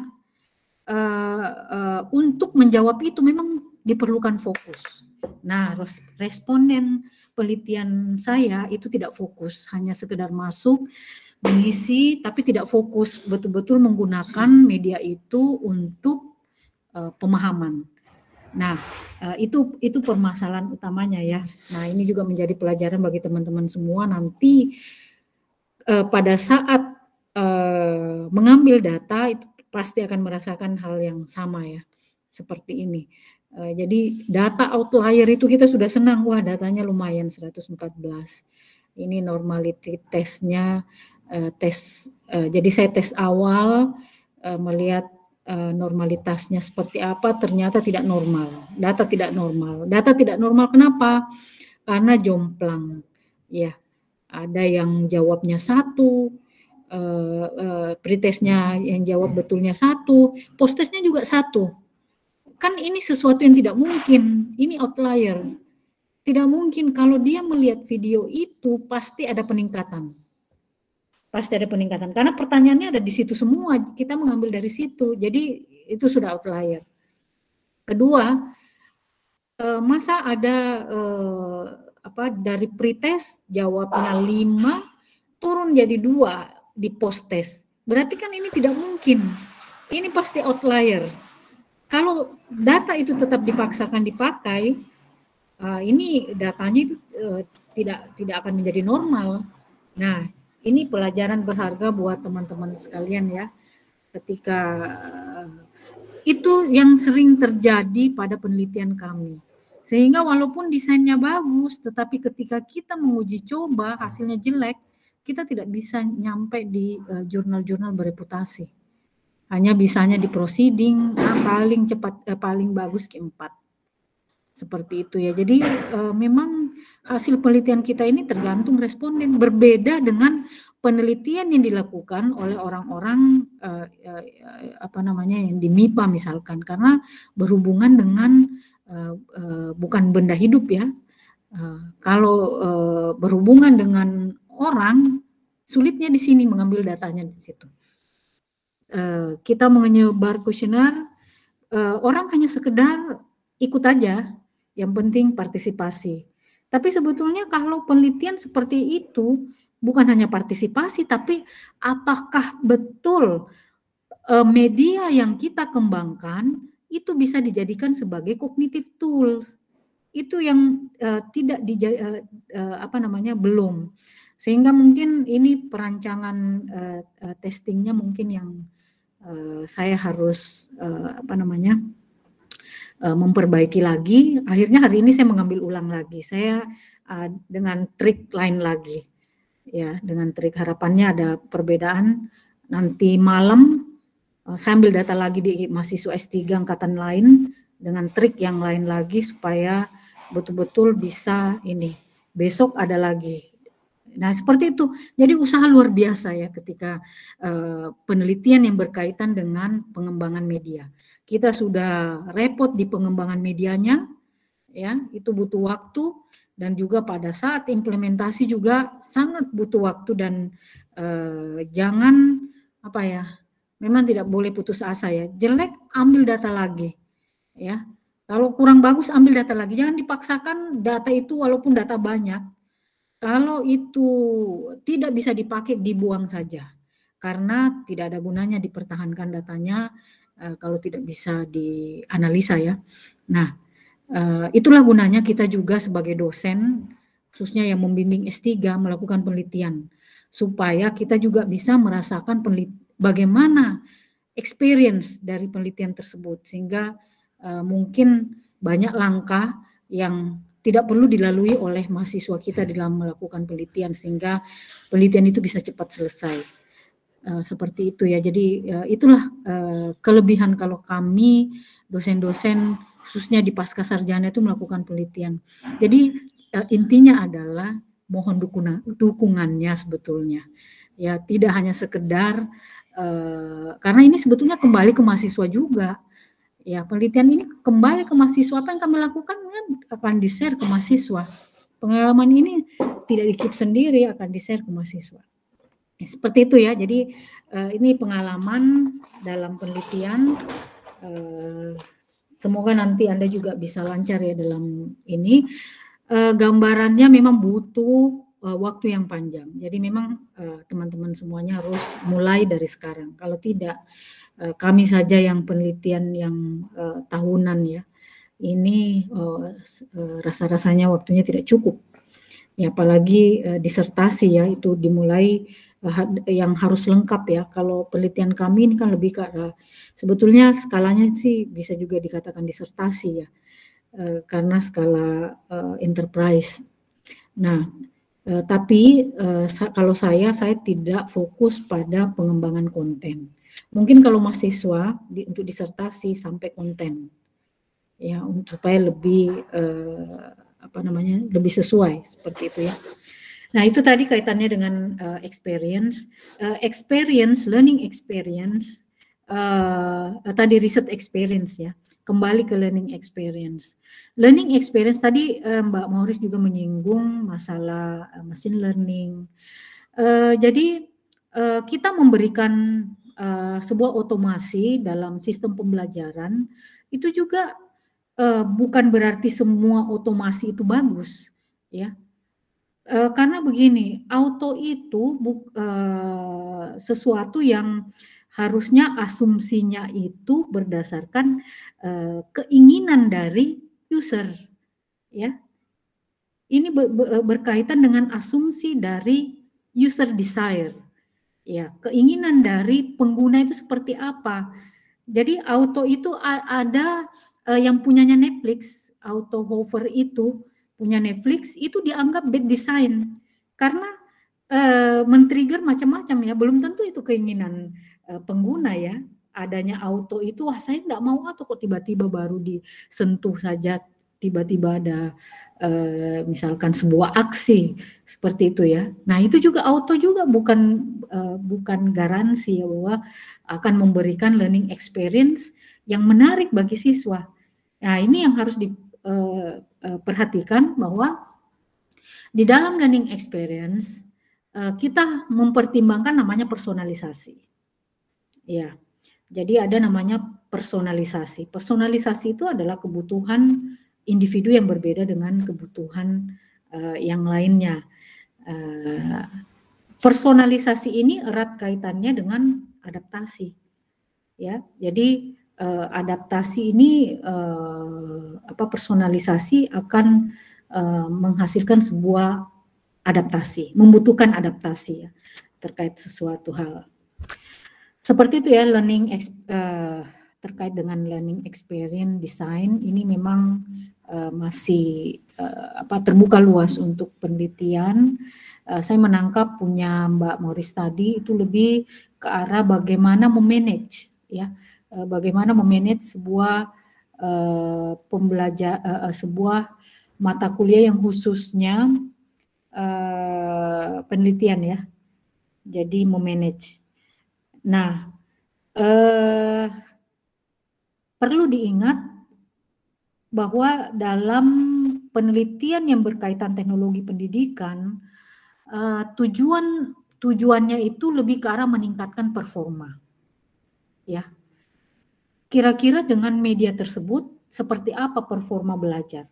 [SPEAKER 1] untuk menjawab itu memang diperlukan fokus. Nah, responden penelitian saya itu tidak fokus, hanya sekedar masuk, mengisi, tapi tidak fokus, betul-betul menggunakan media itu untuk pemahaman. Nah, itu permasalahan utamanya ya. Nah, ini juga menjadi pelajaran bagi teman-teman semua nanti pada saat mengambil data itu pasti akan merasakan hal yang sama ya, seperti ini. Jadi data outlier itu kita sudah senang, wah datanya lumayan 114. Ini normality testnya, jadi saya tes awal melihat normalitasnya seperti apa, ternyata tidak normal. Data tidak normal. Data tidak normal kenapa? Karena jomplang. Ya, ada yang jawabnya 1, pretestnya yang jawab betulnya 1, posttestnya juga 1. Kan ini sesuatu yang tidak mungkin. Ini outlier. Tidak mungkin kalau dia melihat video itu pasti ada peningkatan. Pasti ada peningkatan, karena pertanyaannya ada di situ semua, kita mengambil dari situ, jadi itu sudah outlier. Kedua, masa ada dari pretest jawabnya 5 turun jadi 2 di posttest, berarti kan ini tidak mungkin, ini pasti outlier. Kalau data itu tetap dipaksakan dipakai, ini datanya itu tidak akan menjadi normal. Nah, ini pelajaran berharga buat teman-teman sekalian ya. Ketika itu yang sering terjadi pada penelitian kami. Sehingga walaupun desainnya bagus, tetapi ketika kita menguji coba hasilnya jelek, kita tidak bisa nyampe di jurnal-jurnal bereputasi. Hanya bisanya di proceeding, paling cepat, paling bagus Q4. Seperti itu ya. Jadi memang hasil penelitian kita ini tergantung responden, berbeda dengan penelitian yang dilakukan oleh orang-orang yang di MIPA misalkan, karena berhubungan dengan bukan benda hidup ya. Kalau berhubungan dengan orang, sulitnya di sini mengambil datanya di situ. Kita menyebar kuesioner, orang hanya sekedar ikut aja. Yang penting partisipasi. Tapi sebetulnya kalau penelitian seperti itu bukan hanya partisipasi, tapi apakah betul media yang kita kembangkan itu bisa dijadikan sebagai cognitive tools? Itu yang tidak belum. Sehingga mungkin ini perancangan testingnya mungkin yang saya harus memperbaiki lagi. Akhirnya hari ini saya mengambil ulang lagi. Saya dengan trik lain lagi. Ya, dengan trik, harapannya ada perbedaan. Nanti malam saya ambil data lagi di mahasiswa S3 angkatan lain dengan trik yang lain lagi supaya betul-betul bisa ini. Besok ada lagi. Nah, seperti itu. Jadi usaha luar biasa ya ketika penelitian yang berkaitan dengan pengembangan media. Kita sudah repot di pengembangan medianya, ya, itu butuh waktu, dan juga pada saat implementasi juga sangat butuh waktu, dan jangan memang tidak boleh putus asa ya. Jelek ambil data lagi, ya. Kalau kurang bagus ambil data lagi. Jangan dipaksakan data itu walaupun data banyak. Kalau itu tidak bisa dipakai, dibuang saja. Karena tidak ada gunanya dipertahankan datanya kalau tidak bisa dianalisa ya. Nah, itulah gunanya kita juga sebagai dosen, khususnya yang membimbing S3 melakukan penelitian. Supaya kita juga bisa merasakan bagaimana experience dari penelitian tersebut. Sehingga mungkin banyak langkah yang tidak perlu dilalui oleh mahasiswa kita dalam melakukan penelitian, sehingga penelitian itu bisa cepat selesai. Seperti itu ya. Jadi itulah kelebihan kalau kami dosen-dosen khususnya di pasca sarjana itu melakukan penelitian. Jadi intinya adalah mohon dukungannya sebetulnya. Ya, tidak hanya sekedar karena ini sebetulnya kembali ke mahasiswa juga. Ya, penelitian ini kembali ke mahasiswa. Apa yang kami lakukan kan akan di-share ke mahasiswa. Pengalaman ini tidak di-keep sendiri, akan di-share ke mahasiswa. Ya, seperti itu ya. Jadi ini pengalaman dalam penelitian. Semoga nanti Anda juga bisa lancar ya dalam ini. Gambarannya memang butuh waktu yang panjang. Jadi memang teman-teman semuanya harus mulai dari sekarang. Kalau tidak, kami saja yang penelitian yang tahunan ya, ini rasa-rasanya waktunya tidak cukup. Ya, apalagi disertasi ya, itu dimulai yang harus lengkap ya. Kalau penelitian kami ini kan lebih ke arah, sebetulnya skalanya sih bisa juga dikatakan disertasi ya, karena skala enterprise. Nah, tapi kalau saya tidak fokus pada pengembangan konten. Mungkin kalau mahasiswa untuk disertasi sampai konten, ya, supaya lebih lebih sesuai seperti itu ya. Nah, itu tadi kaitannya dengan learning experience, tadi research experience ya. Kembali ke learning experience. Learning experience tadi Mbak Mauris juga menyinggung masalah machine learning. Jadi kita memberikan sebuah otomasi dalam sistem pembelajaran itu juga bukan berarti semua otomasi itu bagus, ya. Karena begini, auto itu sesuatu yang harusnya asumsinya itu berdasarkan keinginan dari user, ya. Ini berkaitan dengan asumsi dari user desire, ya. Keinginan dari pengguna itu seperti apa. Jadi auto itu ada yang punyanya Netflix, auto hover itu punya Netflix itu dianggap bad design karena men-trigger macam-macam ya, belum tentu itu keinginan pengguna ya. Adanya auto itu, wah saya nggak mau auto kok tiba-tiba baru disentuh saja tiba-tiba ada misalkan sebuah aksi seperti itu ya. Nah itu juga auto juga bukan garansi ya bahwa akan memberikan learning experience yang menarik bagi siswa. Nah ini yang harus diperhatikan bahwa di dalam learning experience kita mempertimbangkan namanya personalisasi. Ya, jadi ada namanya personalisasi. Personalisasi itu adalah kebutuhan individu yang berbeda dengan kebutuhan yang lainnya. Personalisasi ini erat kaitannya dengan adaptasi. Ya, jadi adaptasi ini personalisasi akan menghasilkan sebuah adaptasi, membutuhkan adaptasi ya, terkait sesuatu hal. Seperti itu ya, terkait dengan learning experience design ini memang masih terbuka luas untuk penelitian. Saya menangkap punya Mbak Mauris tadi itu lebih ke arah bagaimana memanage ya, bagaimana memanage sebuah sebuah mata kuliah yang khususnya penelitian ya. Jadi memanage. Nah, perlu diingat bahwa dalam penelitian yang berkaitan teknologi pendidikan, tujuannya itu lebih ke arah meningkatkan performa. Ya. Kira-kira dengan media tersebut seperti apa performa belajar?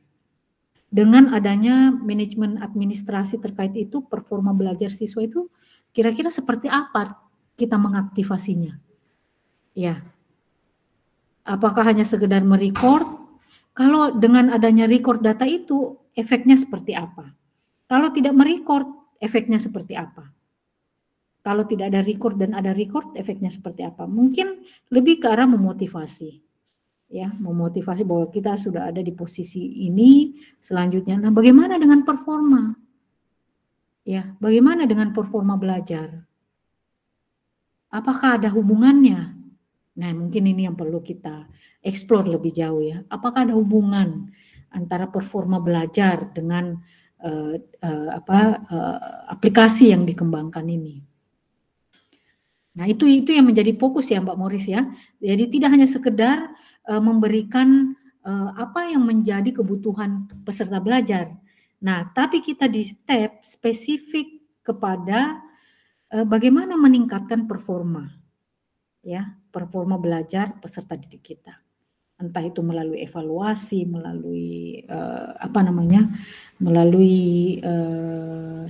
[SPEAKER 1] Dengan adanya manajemen administrasi terkait itu, performa belajar siswa itu kira-kira seperti apa kita mengaktifasinya? Ya. Apakah hanya sekedar merecord? Kalau dengan adanya record data itu, efeknya seperti apa? Kalau tidak merecord, efeknya seperti apa? Kalau tidak ada record dan ada record, efeknya seperti apa? Mungkin lebih ke arah memotivasi. Ya, memotivasi bahwa kita sudah ada di posisi ini, selanjutnya. Nah, bagaimana dengan performa? Ya, bagaimana dengan performa belajar? Apakah ada hubungannya? Nah, mungkin ini yang perlu kita explore lebih jauh ya. Apakah ada hubungan antara performa belajar dengan aplikasi yang dikembangkan ini? Nah, itu yang menjadi fokus ya Mbak Mauris ya. Jadi tidak hanya sekedar memberikan apa yang menjadi kebutuhan peserta belajar, Nah, tapi kita di step spesifik kepada bagaimana meningkatkan performa, ya, performa belajar peserta didik kita. Entah itu melalui evaluasi, melalui melalui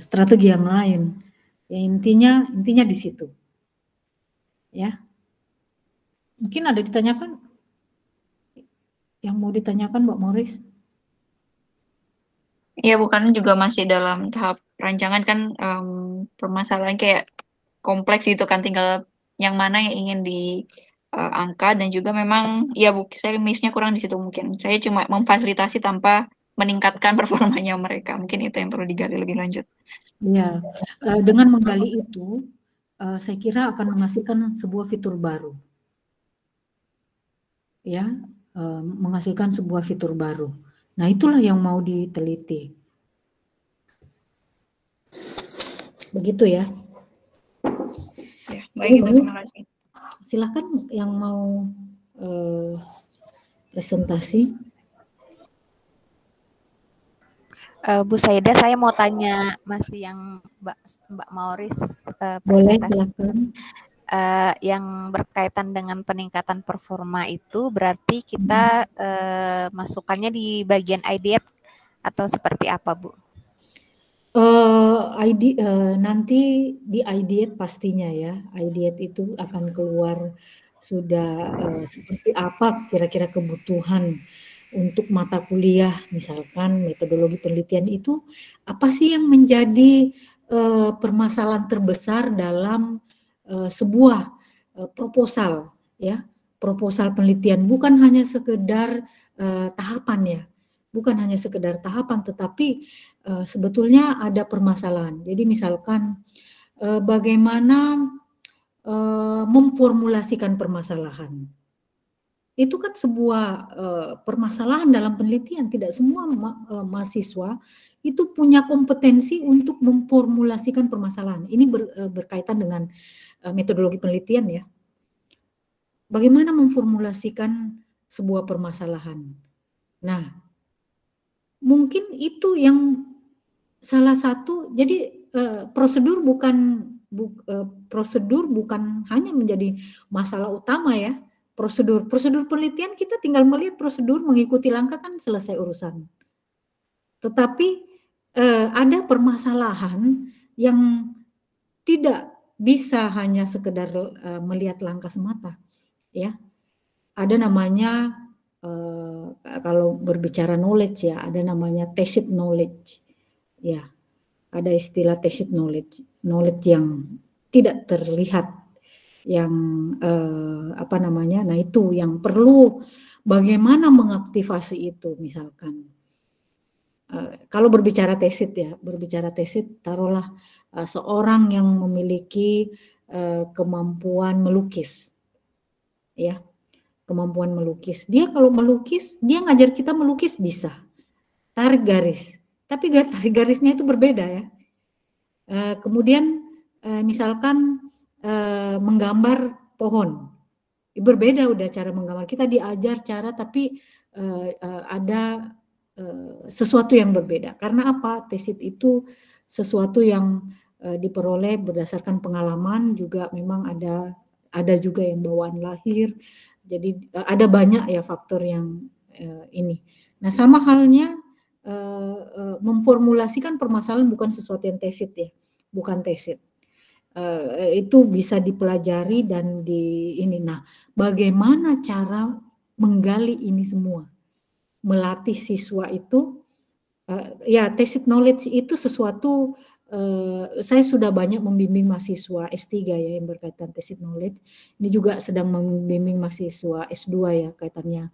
[SPEAKER 1] strategi yang lain. Ya, intinya di situ. Ya. Mungkin ada ditanyakan? Yang mau ditanyakan Mbak Morris?
[SPEAKER 2] Ya, bukan juga masih dalam tahap rancangan kan, permasalahan kayak kompleks gitu kan, tinggal yang mana yang ingin diangkat dan juga memang ya saya miss-nya kurang di situ mungkin. Saya cuma memfasilitasi tanpa meningkatkan performanya mereka. Mungkin itu yang perlu digali lebih lanjut.
[SPEAKER 1] Ya, dengan menggali itu, saya kira akan menghasilkan sebuah fitur baru. Ya, menghasilkan sebuah fitur baru. Nah, itulah yang mau diteliti. Begitu ya.
[SPEAKER 2] Ya, baik, Ibu, terima kasih.
[SPEAKER 1] Silakan yang mau presentasi.
[SPEAKER 3] Bu Saida, saya mau tanya masih yang Mbak Morris
[SPEAKER 1] Boleh,
[SPEAKER 3] presentasi.
[SPEAKER 1] silakan.
[SPEAKER 3] Yang berkaitan dengan peningkatan performa itu berarti kita masukannya di bagian ideate atau seperti apa, Bu?
[SPEAKER 1] Nanti di ideate pastinya ya. Ideate itu akan keluar sudah seperti apa kira-kira kebutuhan untuk mata kuliah, misalkan metodologi penelitian itu apa sih yang menjadi permasalahan terbesar dalam sebuah proposal, ya, proposal penelitian, bukan hanya sekedar tahapan ya, bukan hanya sekedar tahapan, tetapi sebetulnya ada permasalahan. Jadi misalkan bagaimana memformulasikan permasalahan. Itu kan sebuah permasalahan dalam penelitian. Tidak semua mahasiswa itu punya kompetensi untuk memformulasikan permasalahan. Ini berkaitan dengan metodologi penelitian ya. Bagaimana memformulasikan sebuah permasalahan. Nah, mungkin itu yang salah satu. Jadi prosedur bukan hanya menjadi masalah utama ya. Prosedur penelitian kita tinggal melihat prosedur, mengikuti langkah kan selesai urusan. Tetapi ada permasalahan yang tidak bisa hanya sekedar melihat langkah semata, ya. Ada namanya kalau berbicara knowledge ya, ada namanya tacit knowledge, ya. Ada istilah tacit knowledge yang tidak terlihat, yang nah itu yang perlu bagaimana mengaktifasi itu. Misalkan kalau berbicara tacit ya, taruhlah seorang yang memiliki kemampuan melukis, ya, kemampuan melukis. Dia kalau melukis, dia ngajar kita melukis bisa, tarik garis, tapi tarik garisnya itu berbeda ya. Kemudian misalkan menggambar pohon, berbeda udah cara menggambar. Kita diajar cara, tapi ada sesuatu yang berbeda. Karena apa? Tesit itu sesuatu yang diperoleh berdasarkan pengalaman, juga memang ada juga yang bawaan lahir. Jadi ada banyak ya faktor yang ini. Nah, sama halnya memformulasikan permasalahan bukan sesuatu yang tesit ya, bukan tesit. Itu bisa dipelajari dan ini. Nah, bagaimana cara menggali ini semua? Melatih siswa itu, ya, tacit knowledge itu sesuatu. Saya sudah banyak membimbing mahasiswa S3 ya yang berkaitan tacit knowledge. Ini juga sedang membimbing mahasiswa S2 ya kaitannya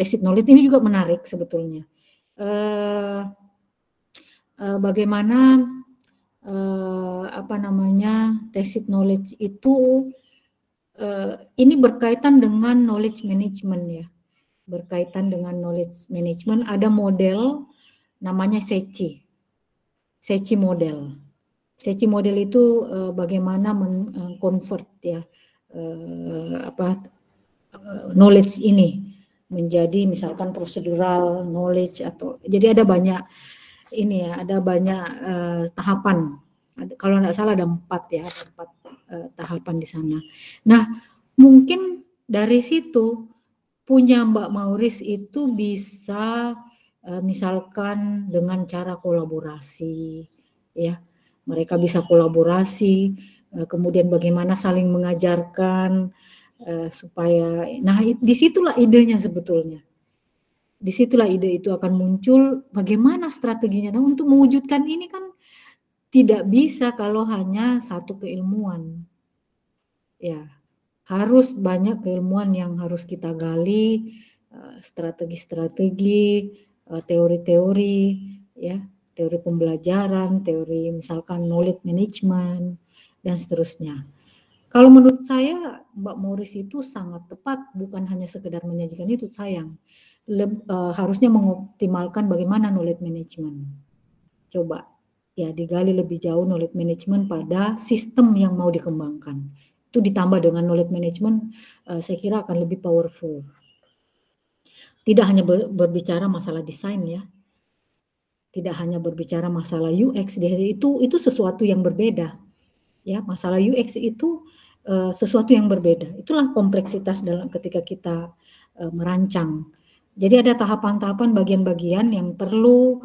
[SPEAKER 1] tacit knowledge. Ini juga menarik sebetulnya. Bagaimana tacit knowledge itu ini berkaitan dengan knowledge management ya. Berkaitan dengan knowledge management, ada model namanya SECI model. SECI model itu bagaimana mengconvert ya knowledge ini menjadi misalkan procedural knowledge, atau jadi ada banyak ini ya, ada banyak tahapan. Kalau nggak salah ada 4 ya, ada 4 tahapan di sana. Nah, mungkin dari situ punya Mbak Mauris itu bisa misalkan dengan cara kolaborasi, ya. Mereka bisa kolaborasi, kemudian bagaimana saling mengajarkan supaya, nah disitulah idenya sebetulnya. Disitulah ide itu akan muncul, bagaimana strateginya. Nah, untuk mewujudkan ini kan tidak bisa kalau hanya satu keilmuan. Ya, harus banyak keilmuan yang harus kita gali, strategi-strategi, teori-teori, ya, teori pembelajaran, teori misalkan knowledge management, dan seterusnya. Kalau menurut saya Mbak Mauris itu sangat tepat, bukan hanya sekedar menyajikan itu, sayang. Harusnya mengoptimalkan bagaimana knowledge management. Coba ya digali lebih jauh knowledge management pada sistem yang mau dikembangkan. Itu ditambah dengan knowledge management, saya kira akan lebih powerful. Tidak hanya berbicara masalah desain ya, tidak hanya berbicara masalah UX, itu sesuatu yang berbeda. Ya, masalah UX itu sesuatu yang berbeda. Itulah kompleksitas dalam ketika kita merancang. Jadi ada tahapan-tahapan, bagian-bagian yang perlu.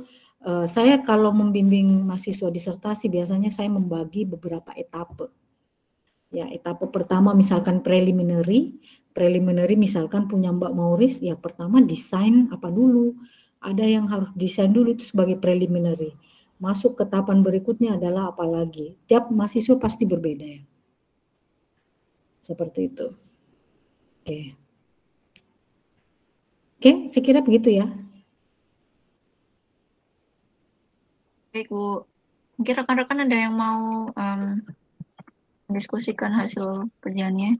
[SPEAKER 1] Saya kalau membimbing mahasiswa disertasi biasanya saya membagi beberapa etape. Ya, etape pertama misalkan preliminary misalkan punya Mbak Mauris, ya pertama desain apa dulu. Ada yang harus desain dulu, itu sebagai preliminary. Masuk ke tahapan berikutnya adalah apa lagi. Tiap mahasiswa pasti berbeda ya. Seperti itu. Oke, saya kira begitu ya.
[SPEAKER 2] Baik Bu, mungkin rekan-rekan ada yang mau mendiskusikan hasil kerjaannya?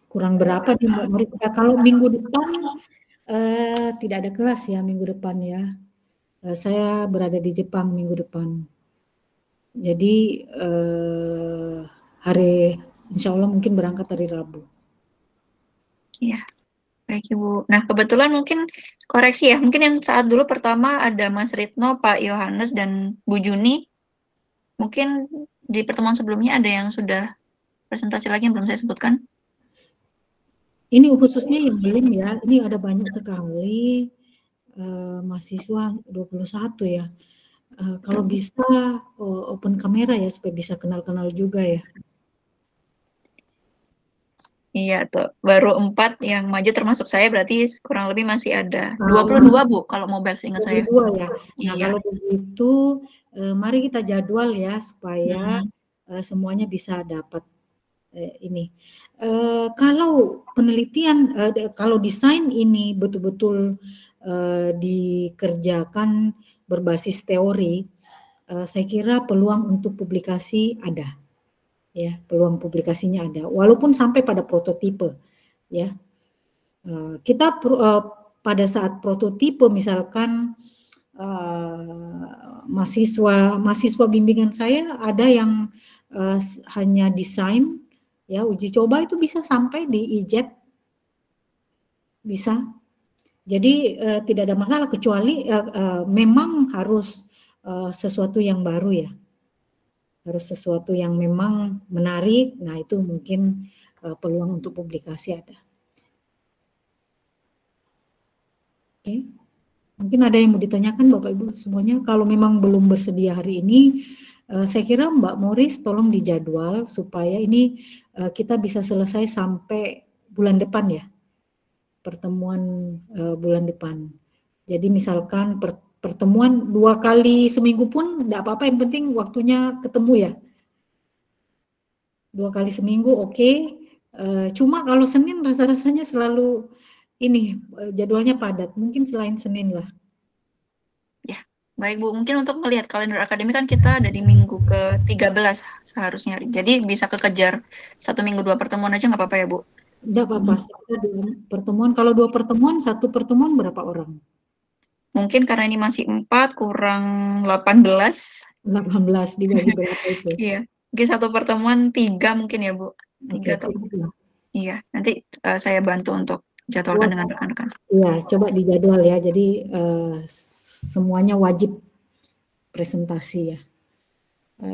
[SPEAKER 1] Kurang berapa nih Mbak Mauris? Kalau minggu depan tidak ada kelas ya minggu depan ya. Saya berada di Jepang minggu depan. Jadi hari insya Allah mungkin berangkat hari Rabu.
[SPEAKER 2] Iya, baik Ibu. Nah kebetulan mungkin koreksi ya, mungkin yang saat dulu pertama ada Mas Ritno, Pak Yohanes, dan Bu Juni. Mungkin di pertemuan sebelumnya ada yang sudah presentasi lagi yang belum saya sebutkan.
[SPEAKER 1] Ini khususnya yang belum ya, ini ada banyak sekali mahasiswa 21 ya. Kalau bisa open kamera ya supaya bisa kenal-kenal juga ya.
[SPEAKER 2] Iya tuh, baru 4 yang maju termasuk saya, berarti kurang lebih masih ada 22 Bu kalau mobile seingat saya.
[SPEAKER 1] 22 ya. Nah
[SPEAKER 2] iya.
[SPEAKER 1] kalau begitu mari kita jadwal ya supaya semuanya bisa dapat ini. Kalau penelitian, kalau desain ini betul-betul dikerjakan berbasis teori, saya kira peluang untuk publikasi ada. Ya, peluang publikasinya ada, walaupun sampai pada prototipe, ya. Kita pada saat prototipe misalkan mahasiswa bimbingan saya ada yang hanya desain, ya uji coba itu bisa sampai di IJET, bisa. Jadi tidak ada masalah kecuali memang harus sesuatu yang baru ya. Harus sesuatu yang memang menarik, nah itu mungkin peluang untuk publikasi ada. Oke, mungkin ada yang mau ditanyakan Bapak Ibu semuanya. Kalau memang belum bersedia hari ini, saya kira Mbak Mauris tolong dijadwal supaya ini kita bisa selesai sampai bulan depan ya, pertemuan bulan depan. Jadi misalkan pertemuan 2 kali seminggu pun enggak apa-apa, yang penting waktunya ketemu ya. 2 kali seminggu oke. Cuma kalau Senin rasa-rasanya selalu ini jadwalnya padat, mungkin selain Senin lah.
[SPEAKER 2] Ya, baik Bu. Mungkin untuk melihat kalender akademik kan kita ada di minggu ke-13 seharusnya. Jadi bisa kekejar 1 minggu 2 pertemuan aja nggak apa-apa ya Bu?
[SPEAKER 1] Enggak apa-apa, pertemuan. Kalau 2 pertemuan, 1 pertemuan berapa orang?
[SPEAKER 2] Mungkin karena ini masih 4 kurang 18.
[SPEAKER 1] 18 dibagi berapa itu?
[SPEAKER 2] Iya, mungkin 1 pertemuan 3 mungkin ya Bu. 3 atau 4. Iya, nanti saya bantu untuk jadwalkan dengan rekan-rekan.
[SPEAKER 1] Iya, coba dijadwal ya. Jadi semuanya wajib presentasi ya.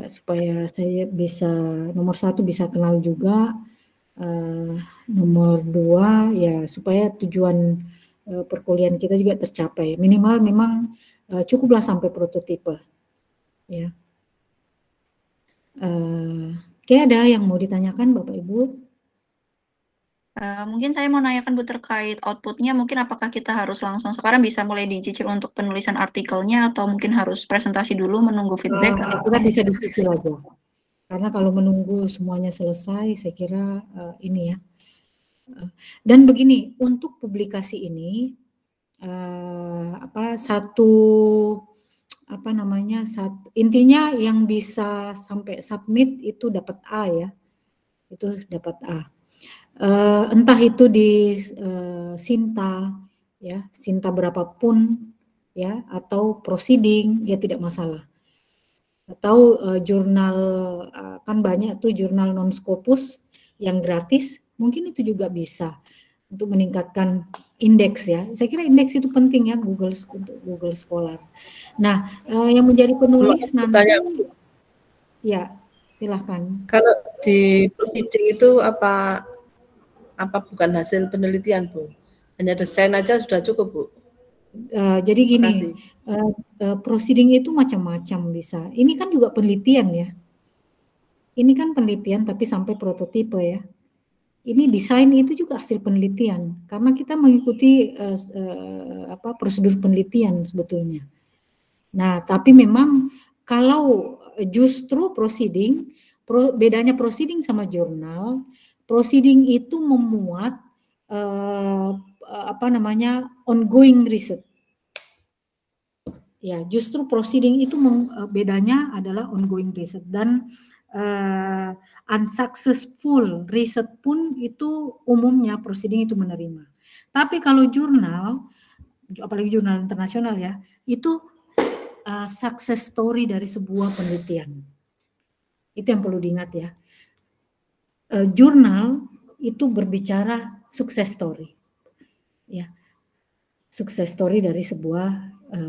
[SPEAKER 1] Supaya saya bisa nomor 1 bisa kenal juga, nomor 2 ya supaya tujuan perkuliahan kita juga tercapai. Minimal memang cukuplah sampai prototipe ya. Oke, ada yang mau ditanyakan Bapak Ibu?
[SPEAKER 2] Mungkin saya mau nanyakan Bu terkait outputnya, mungkin apakah kita harus langsung sekarang bisa mulai dicicil untuk penulisan artikelnya atau mungkin harus presentasi dulu menunggu feedback?
[SPEAKER 1] Saya kira bisa dicicil aja. Karena kalau menunggu semuanya selesai, saya kira ini ya. Dan begini, untuk publikasi ini intinya yang bisa sampai submit itu dapat A ya, itu dapat A. Entah itu di Sinta ya, Sinta berapapun ya, atau proceeding ya tidak masalah. Atau jurnal kan banyak tuh jurnal non Scopus yang gratis, mungkin itu juga bisa untuk meningkatkan indeks ya. Saya kira indeks itu penting ya untuk Google Scholar. Nah, yang menjadi penulis nanti ya silahkan.
[SPEAKER 4] Kalau di proceeding itu apa bukan hasil penelitian Bu? Hanya desain aja sudah cukup Bu?
[SPEAKER 1] Jadi gini, proceeding itu macam-macam bisa. Ini kan juga penelitian ya. Ini kan penelitian tapi sampai prototipe ya. Ini desain itu juga hasil penelitian karena kita mengikuti prosedur penelitian sebetulnya. Nah, tapi memang kalau justru proceeding, bedanya proceeding sama jurnal, proceeding itu memuat ongoing research. Ya, justru proceeding itu bedanya adalah ongoing research dan unsuccessful riset pun itu umumnya proceeding itu menerima. Tapi kalau jurnal, apalagi jurnal internasional ya, itu success story dari sebuah penelitian. Itu yang perlu diingat ya. Jurnal itu berbicara success story. Ya. Success story dari sebuah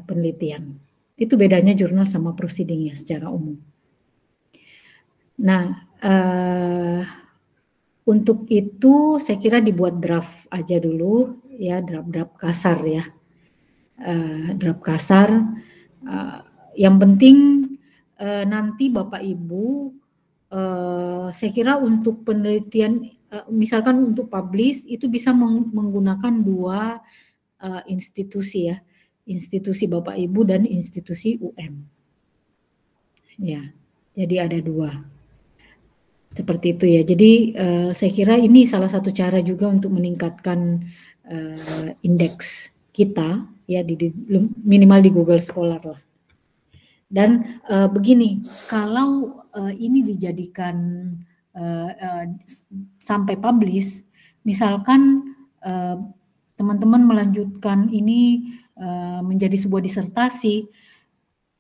[SPEAKER 1] penelitian. Itu bedanya jurnal sama proceeding ya secara umum. Nah, untuk itu saya kira dibuat draft aja dulu ya, draft kasar ya. Draft kasar. Yang penting nanti Bapak Ibu saya kira untuk penelitian misalkan untuk publish itu bisa menggunakan 2 institusi ya. Institusi Bapak Ibu dan institusi UM. Ya. Jadi ada 2. Seperti itu ya. Jadi saya kira ini salah satu cara juga untuk meningkatkan indeks kita ya minimal di Google Scholar lah. Dan begini, kalau ini dijadikan sampai publish, misalkan teman-teman melanjutkan ini menjadi sebuah disertasi,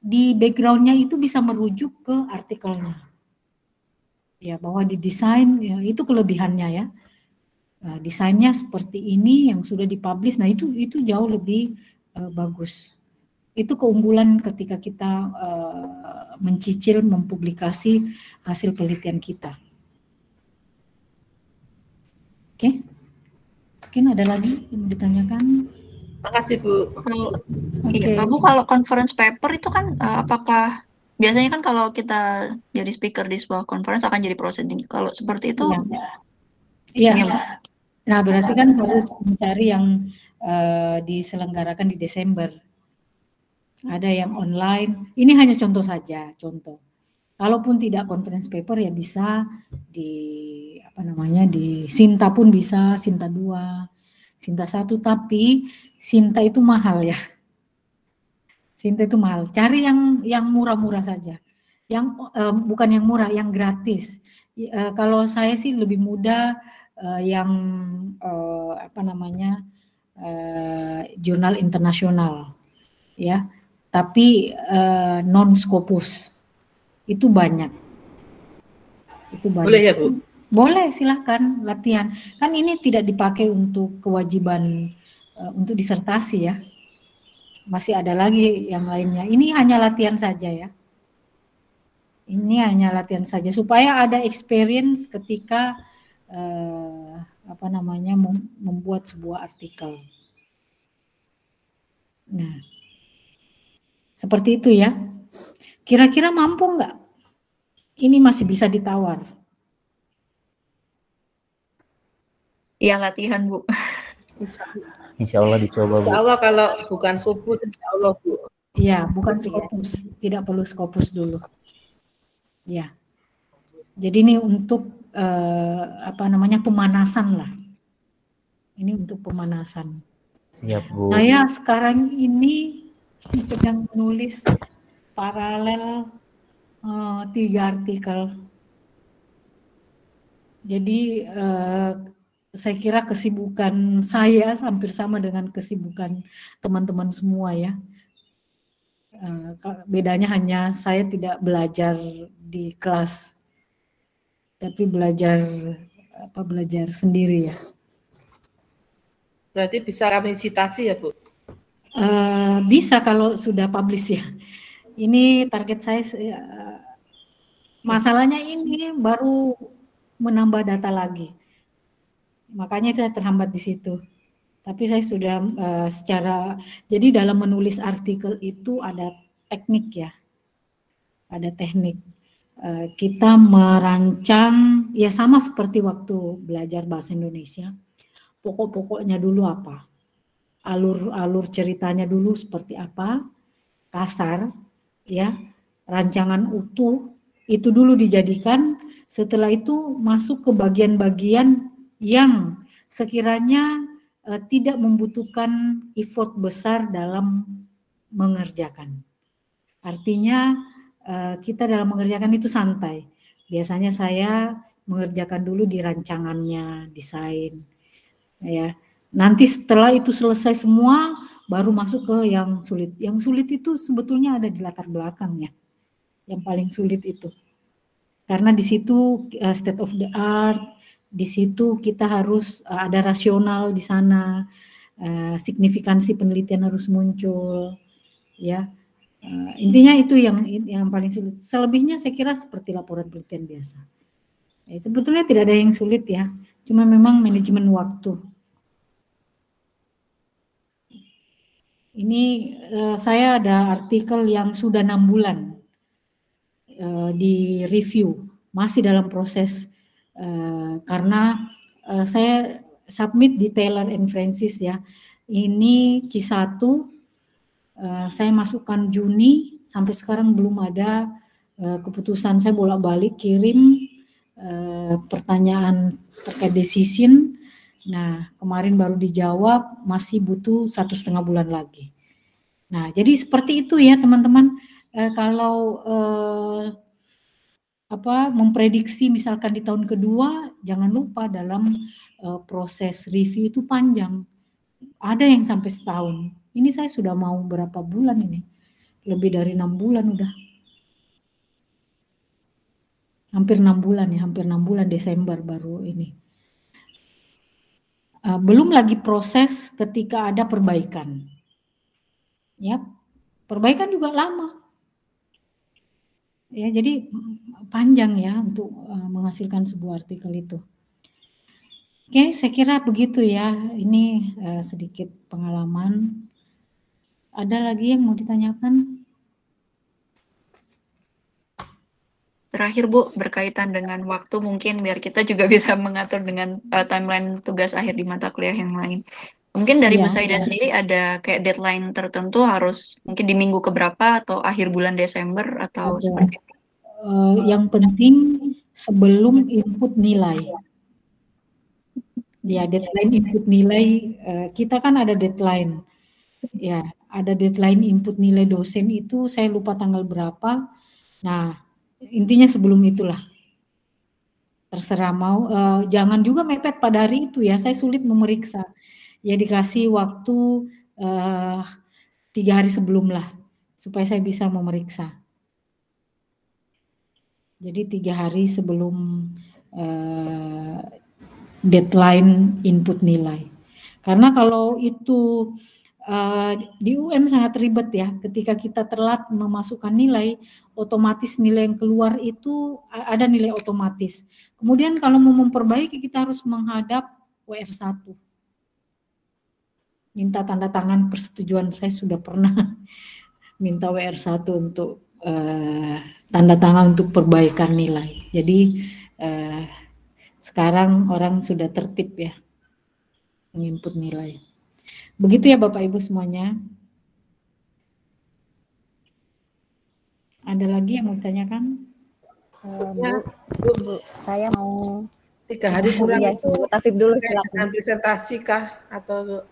[SPEAKER 1] di backgroundnya itu bisa merujuk ke artikelnya. Ya, bahwa didesain ya, itu kelebihannya ya. Desainnya seperti ini yang sudah dipublish, nah itu jauh lebih bagus. Itu keunggulan ketika kita mencicil mempublikasi hasil penelitian kita. Oke. Mungkin ada lagi yang ditanyakan?
[SPEAKER 4] Makasih Bu.
[SPEAKER 2] Iya, Bu, kalau conference paper itu kan apakah biasanya kan kalau kita jadi speaker di sebuah conference akan jadi proceeding. Kalau seperti itu?
[SPEAKER 1] Iya. Nah, berarti kan harus mencari yang diselenggarakan di Desember. Ada yang online. Ini hanya contoh saja, contoh. Kalaupun tidak conference paper ya bisa di di Sinta pun bisa, Sinta 2, Sinta 1, tapi Sinta itu mahal ya. Sinta itu mahal. Cari yang murah-murah saja. Yang bukan yang murah, yang gratis. Kalau saya sih lebih mudah yang jurnal internasional ya. Tapi non Scopus itu banyak.
[SPEAKER 4] Boleh ya Bu?
[SPEAKER 1] Boleh, silahkan latihan. Kan ini tidak dipakai untuk kewajiban untuk disertasi ya. Masih ada lagi yang lainnya. Ini hanya latihan saja ya. Ini hanya latihan saja supaya ada experience ketika membuat sebuah artikel. Nah, seperti itu ya. Kira-kira mampu nggak? Ini masih bisa ditawar.
[SPEAKER 2] Iya, latihan, Bu.
[SPEAKER 5] Insya Allah dicoba, Bu.
[SPEAKER 4] Insya Allah kalau bukan Scopus, insya Allah, Bu.
[SPEAKER 1] Iya, bukan Scopus. Tidak perlu Scopus dulu. Ya. Jadi ini untuk pemanasan lah. Ini untuk pemanasan.
[SPEAKER 5] Siap, Bu.
[SPEAKER 1] Saya sekarang ini sedang menulis paralel 3 artikel. Jadi saya kira kesibukan saya hampir sama dengan kesibukan teman-teman semua ya. Bedanya hanya saya tidak belajar di kelas, tapi belajar sendiri ya.
[SPEAKER 4] Berarti bisa kami citasi ya, Bu?
[SPEAKER 1] Bisa kalau sudah publish ya. Ini target saya, masalahnya ini baru menambah data lagi. Makanya saya terhambat di situ. Tapi saya sudah jadi dalam menulis artikel itu ada teknik ya. Ada teknik. Kita merancang, ya sama seperti waktu belajar bahasa Indonesia. Pokok-pokoknya dulu apa? Alur ceritanya dulu seperti apa? Kasar, ya. Rancangan utuh, itu dulu dijadikan. Setelah itu masuk ke bagian-bagian yang sekiranya tidak membutuhkan effort besar dalam mengerjakan. Artinya kita dalam mengerjakan itu santai. Biasanya saya mengerjakan dulu di rancangannya, desain. Ya. Nanti setelah itu selesai semua, baru masuk ke yang sulit. Yang sulit itu sebetulnya ada di latar belakangnya. Yang paling sulit itu. Karena di situ state of the art, di situ kita harus ada rasional di sana, signifikansi penelitian harus muncul, ya. Intinya itu yang paling sulit. Selebihnya saya kira seperti laporan penelitian biasa. Sebetulnya tidak ada yang sulit ya, cuma memang manajemen waktu. Ini saya ada artikel yang sudah 6 bulan di review, masih dalam proses karena saya submit di Taylor and Francis ya. Ini Q1 saya masukkan Juni, sampai sekarang belum ada keputusan. Saya bolak-balik kirim pertanyaan terkait decision. Nah, kemarin baru dijawab, masih butuh 1,5 bulan lagi. Nah, jadi seperti itu ya teman-teman. Kalau memprediksi misalkan di tahun kedua, jangan lupa dalam proses review itu panjang. Ada yang sampai setahun. Ini saya sudah mau berapa bulan ini? Lebih dari 6 bulan udah. Hampir 6 bulan ya, hampir 6 bulan, Desember baru ini. Belum lagi proses ketika ada perbaikan. Ya, perbaikan juga lama. Ya, jadi panjang ya untuk menghasilkan sebuah artikel itu. Oke, saya kira begitu ya. Ini sedikit pengalaman. Ada lagi yang mau ditanyakan?
[SPEAKER 2] Terakhir Bu, berkaitan dengan waktu mungkin biar kita juga bisa mengatur dengan timeline tugas akhir di mata kuliah yang lain. Mungkin dari Bu Saida sendiri ada kayak deadline tertentu harus mungkin di minggu keberapa atau akhir bulan Desember atau seperti itu?
[SPEAKER 1] Yang penting sebelum input nilai. Ya, deadline input nilai, kita kan ada deadline. Ya, ada deadline input nilai dosen itu saya lupa tanggal berapa. Nah, intinya sebelum itulah. Terserah mau, jangan juga mepet pada hari itu ya, saya sulit memeriksa. Ya dikasih waktu 3 hari sebelum lah, supaya saya bisa memeriksa. Jadi 3 hari sebelum deadline input nilai. Karena kalau itu di UM sangat ribet ya, ketika kita telat memasukkan nilai, otomatis nilai yang keluar itu ada nilai otomatis. Kemudian kalau mau memperbaiki kita harus menghadap WR1. Minta tanda tangan persetujuan, saya sudah pernah minta WR1 untuk tanda tangan untuk perbaikan nilai. Jadi sekarang orang sudah tertib ya menginput nilai. Begitu ya Bapak Ibu semuanya. Ada lagi yang mau ditanyakan?
[SPEAKER 3] Bu, saya mau
[SPEAKER 4] 3 hari kurang
[SPEAKER 3] ya,
[SPEAKER 4] itu
[SPEAKER 3] Bu Tafib dulu silakan.
[SPEAKER 4] presentasi kah atau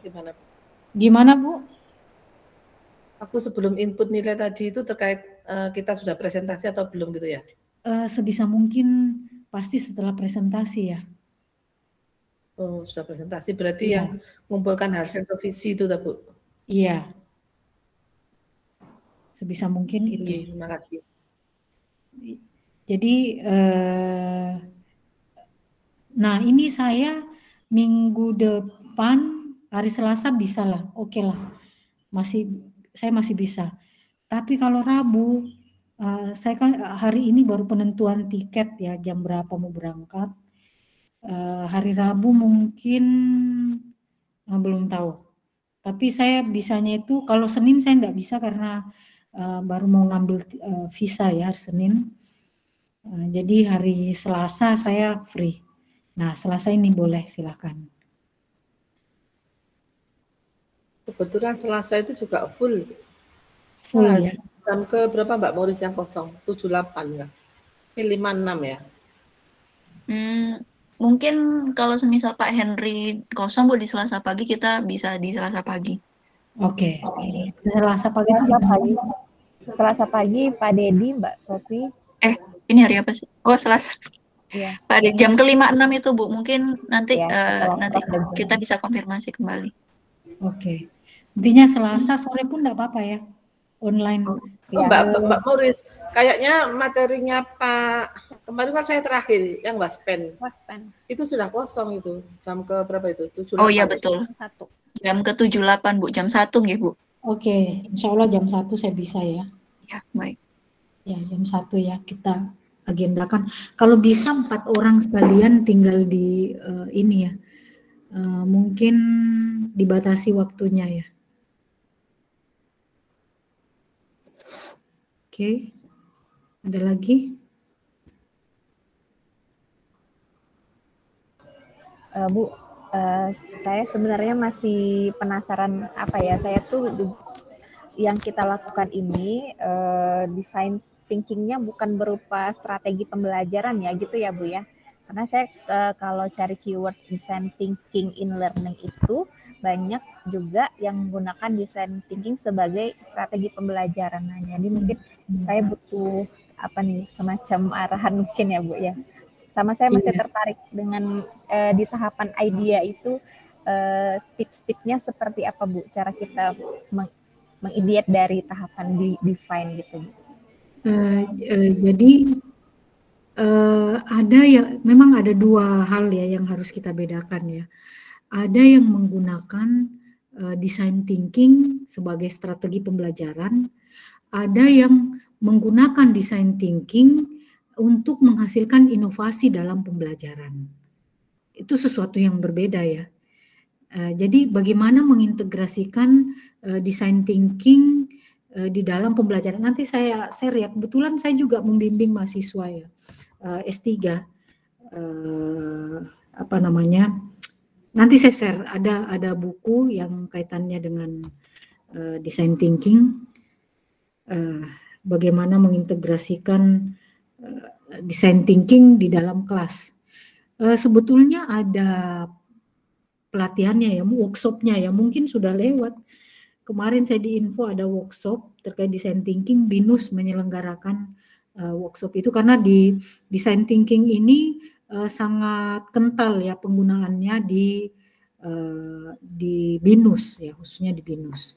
[SPEAKER 4] gimana?
[SPEAKER 1] Gimana Bu?
[SPEAKER 4] Aku sebelum input nilai tadi itu terkait kita sudah presentasi atau belum gitu ya?
[SPEAKER 1] Sebisa mungkin pasti setelah presentasi ya.
[SPEAKER 4] Oh, sudah presentasi berarti yang mengumpulkan hasil revisi itu, Bu?
[SPEAKER 1] Iya. Sebisa mungkin itu.
[SPEAKER 4] Terima kasih.
[SPEAKER 1] Jadi, nah ini saya minggu depan hari Selasa bisa lah, oke lah, saya masih bisa. Tapi kalau Rabu, saya kan hari ini baru penentuan tiket ya, jam berapa mau berangkat. Hari Rabu mungkin belum tahu. Tapi saya bisanya itu kalau Senin saya enggak bisa karena baru mau ngambil visa ya hari Senin. Jadi hari Selasa saya free. Nah Selasa ini boleh silakan.
[SPEAKER 4] Kebetulan Selasa itu juga full.
[SPEAKER 1] Full ya.
[SPEAKER 4] Jam ke berapa Mbak Moris yang kosong? 78 ya? Ini 56 ya?
[SPEAKER 2] Mungkin kalau semisal Pak Henry kosong Bu di Selasa pagi, kita bisa di Selasa pagi.
[SPEAKER 1] Oke. Selasa pagi itu
[SPEAKER 3] Selasa pagi Pak Dedi, Mbak Sofi.
[SPEAKER 2] Ini hari apa sih? Oh, Selasa.
[SPEAKER 3] Iya.
[SPEAKER 2] Pak Dedi, jam ke-5-6 itu Bu. Mungkin nanti
[SPEAKER 3] nanti
[SPEAKER 2] kita bisa konfirmasi kembali.
[SPEAKER 1] Oke. Intinya Selasa sore pun enggak apa-apa ya. Online.
[SPEAKER 4] Mbak Moris, kayaknya materinya Pak kemarin kan saya terakhir yang Waspen. Itu sudah kosong itu. Jam ke berapa itu? 78.
[SPEAKER 2] Oh iya betul. Jam ke 78 Bu, jam 1 nggih Bu.
[SPEAKER 1] Oke, insya Allah jam 1 saya bisa ya.
[SPEAKER 2] Ya, baik.
[SPEAKER 1] Ya, jam 1 ya kita agendakan. Kalau bisa 4 orang sekalian tinggal di ini ya. Mungkin dibatasi waktunya ya. Oke. Ada lagi?
[SPEAKER 3] Bu, saya sebenarnya masih penasaran apa ya, saya tuh yang kita lakukan ini design thinkingnya bukan berupa strategi pembelajaran ya gitu ya Bu ya, karena saya kalau cari keyword design thinking in learning itu banyak juga yang menggunakan design thinking sebagai strategi pembelajaran. Nah, jadi mungkin saya butuh apa nih, semacam arahan mungkin ya Bu ya. Sama saya masih tertarik dengan di tahapan idea itu tips-tipsnya seperti apa Bu, cara kita mengideat dari tahapan define gitu Bu.
[SPEAKER 1] Jadi ada ya, memang ada 2 hal ya yang harus kita bedakan ya. Ada yang menggunakan design thinking sebagai strategi pembelajaran, ada yang menggunakan design thinking untuk menghasilkan inovasi dalam pembelajaran. Itu sesuatu yang berbeda ya. Jadi bagaimana mengintegrasikan design thinking di dalam pembelajaran. Nanti saya share ya, kebetulan saya juga membimbing mahasiswa ya, S3. Nanti saya share, ada buku yang kaitannya dengan design thinking, bagaimana mengintegrasikan design thinking di dalam kelas. Sebetulnya ada pelatihannya ya, workshopnya ya, mungkin sudah lewat. Kemarin saya diinfo ada workshop terkait design thinking, BINUS menyelenggarakan workshop itu karena di design thinking ini sangat kental ya penggunaannya di BINUS ya, khususnya di BINUS.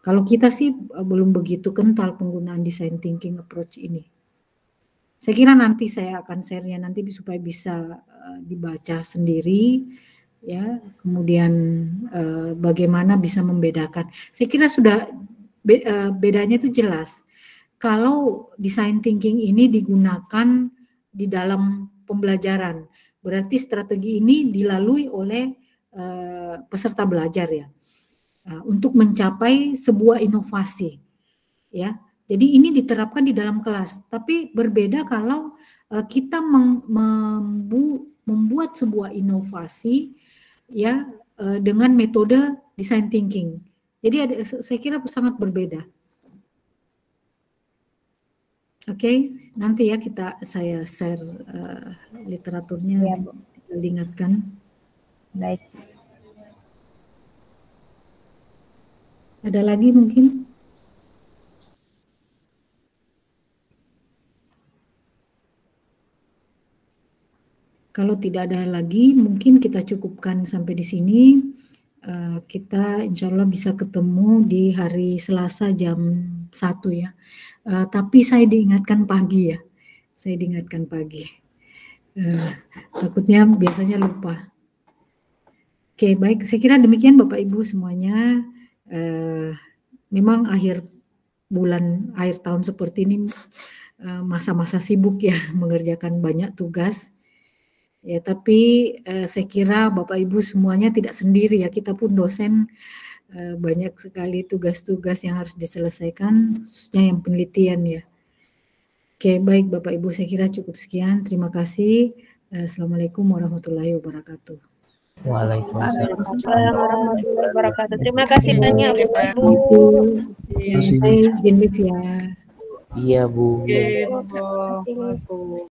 [SPEAKER 1] Kalau kita sih belum begitu kental penggunaan design thinking approach ini. Saya kira nanti saya akan share-nya nanti supaya bisa dibaca sendiri, ya. Kemudian bagaimana bisa membedakan. Saya kira sudah bedanya itu jelas. Kalau design thinking ini digunakan di dalam pembelajaran, berarti strategi ini dilalui oleh peserta belajar ya, untuk mencapai sebuah inovasi, ya. Jadi ini diterapkan di dalam kelas, tapi berbeda kalau kita membuat sebuah inovasi ya dengan metode design thinking. Jadi saya kira sangat berbeda. Oke, nanti ya saya share literaturnya,
[SPEAKER 3] ya,
[SPEAKER 1] diingatkan.
[SPEAKER 3] Baik.
[SPEAKER 1] Ada lagi mungkin? Kalau tidak ada lagi, mungkin kita cukupkan sampai di sini. Kita insya Allah bisa ketemu di hari Selasa jam 1 ya. Tapi saya diingatkan pagi ya. Saya diingatkan pagi. Takutnya biasanya lupa. Oke, baik. Saya kira demikian Bapak Ibu semuanya. Memang akhir tahun seperti ini masa-masa sibuk ya, mengerjakan banyak tugas. Ya, tapi saya kira Bapak Ibu semuanya tidak sendiri ya, kita pun dosen banyak sekali tugas-tugas yang harus diselesaikan, khususnya yang penelitian ya. Oke, baik Bapak Ibu, saya kira cukup sekian. Terima kasih. Assalamualaikum warahmatullahi wabarakatuh.
[SPEAKER 5] Waalaikumsalam
[SPEAKER 6] warahmatullahi wabarakatuh. Terima kasih banyak Bapak Ibu.
[SPEAKER 1] Terima kasih. Jennifer ya.
[SPEAKER 5] Iya Bu.
[SPEAKER 4] Oke, Bu.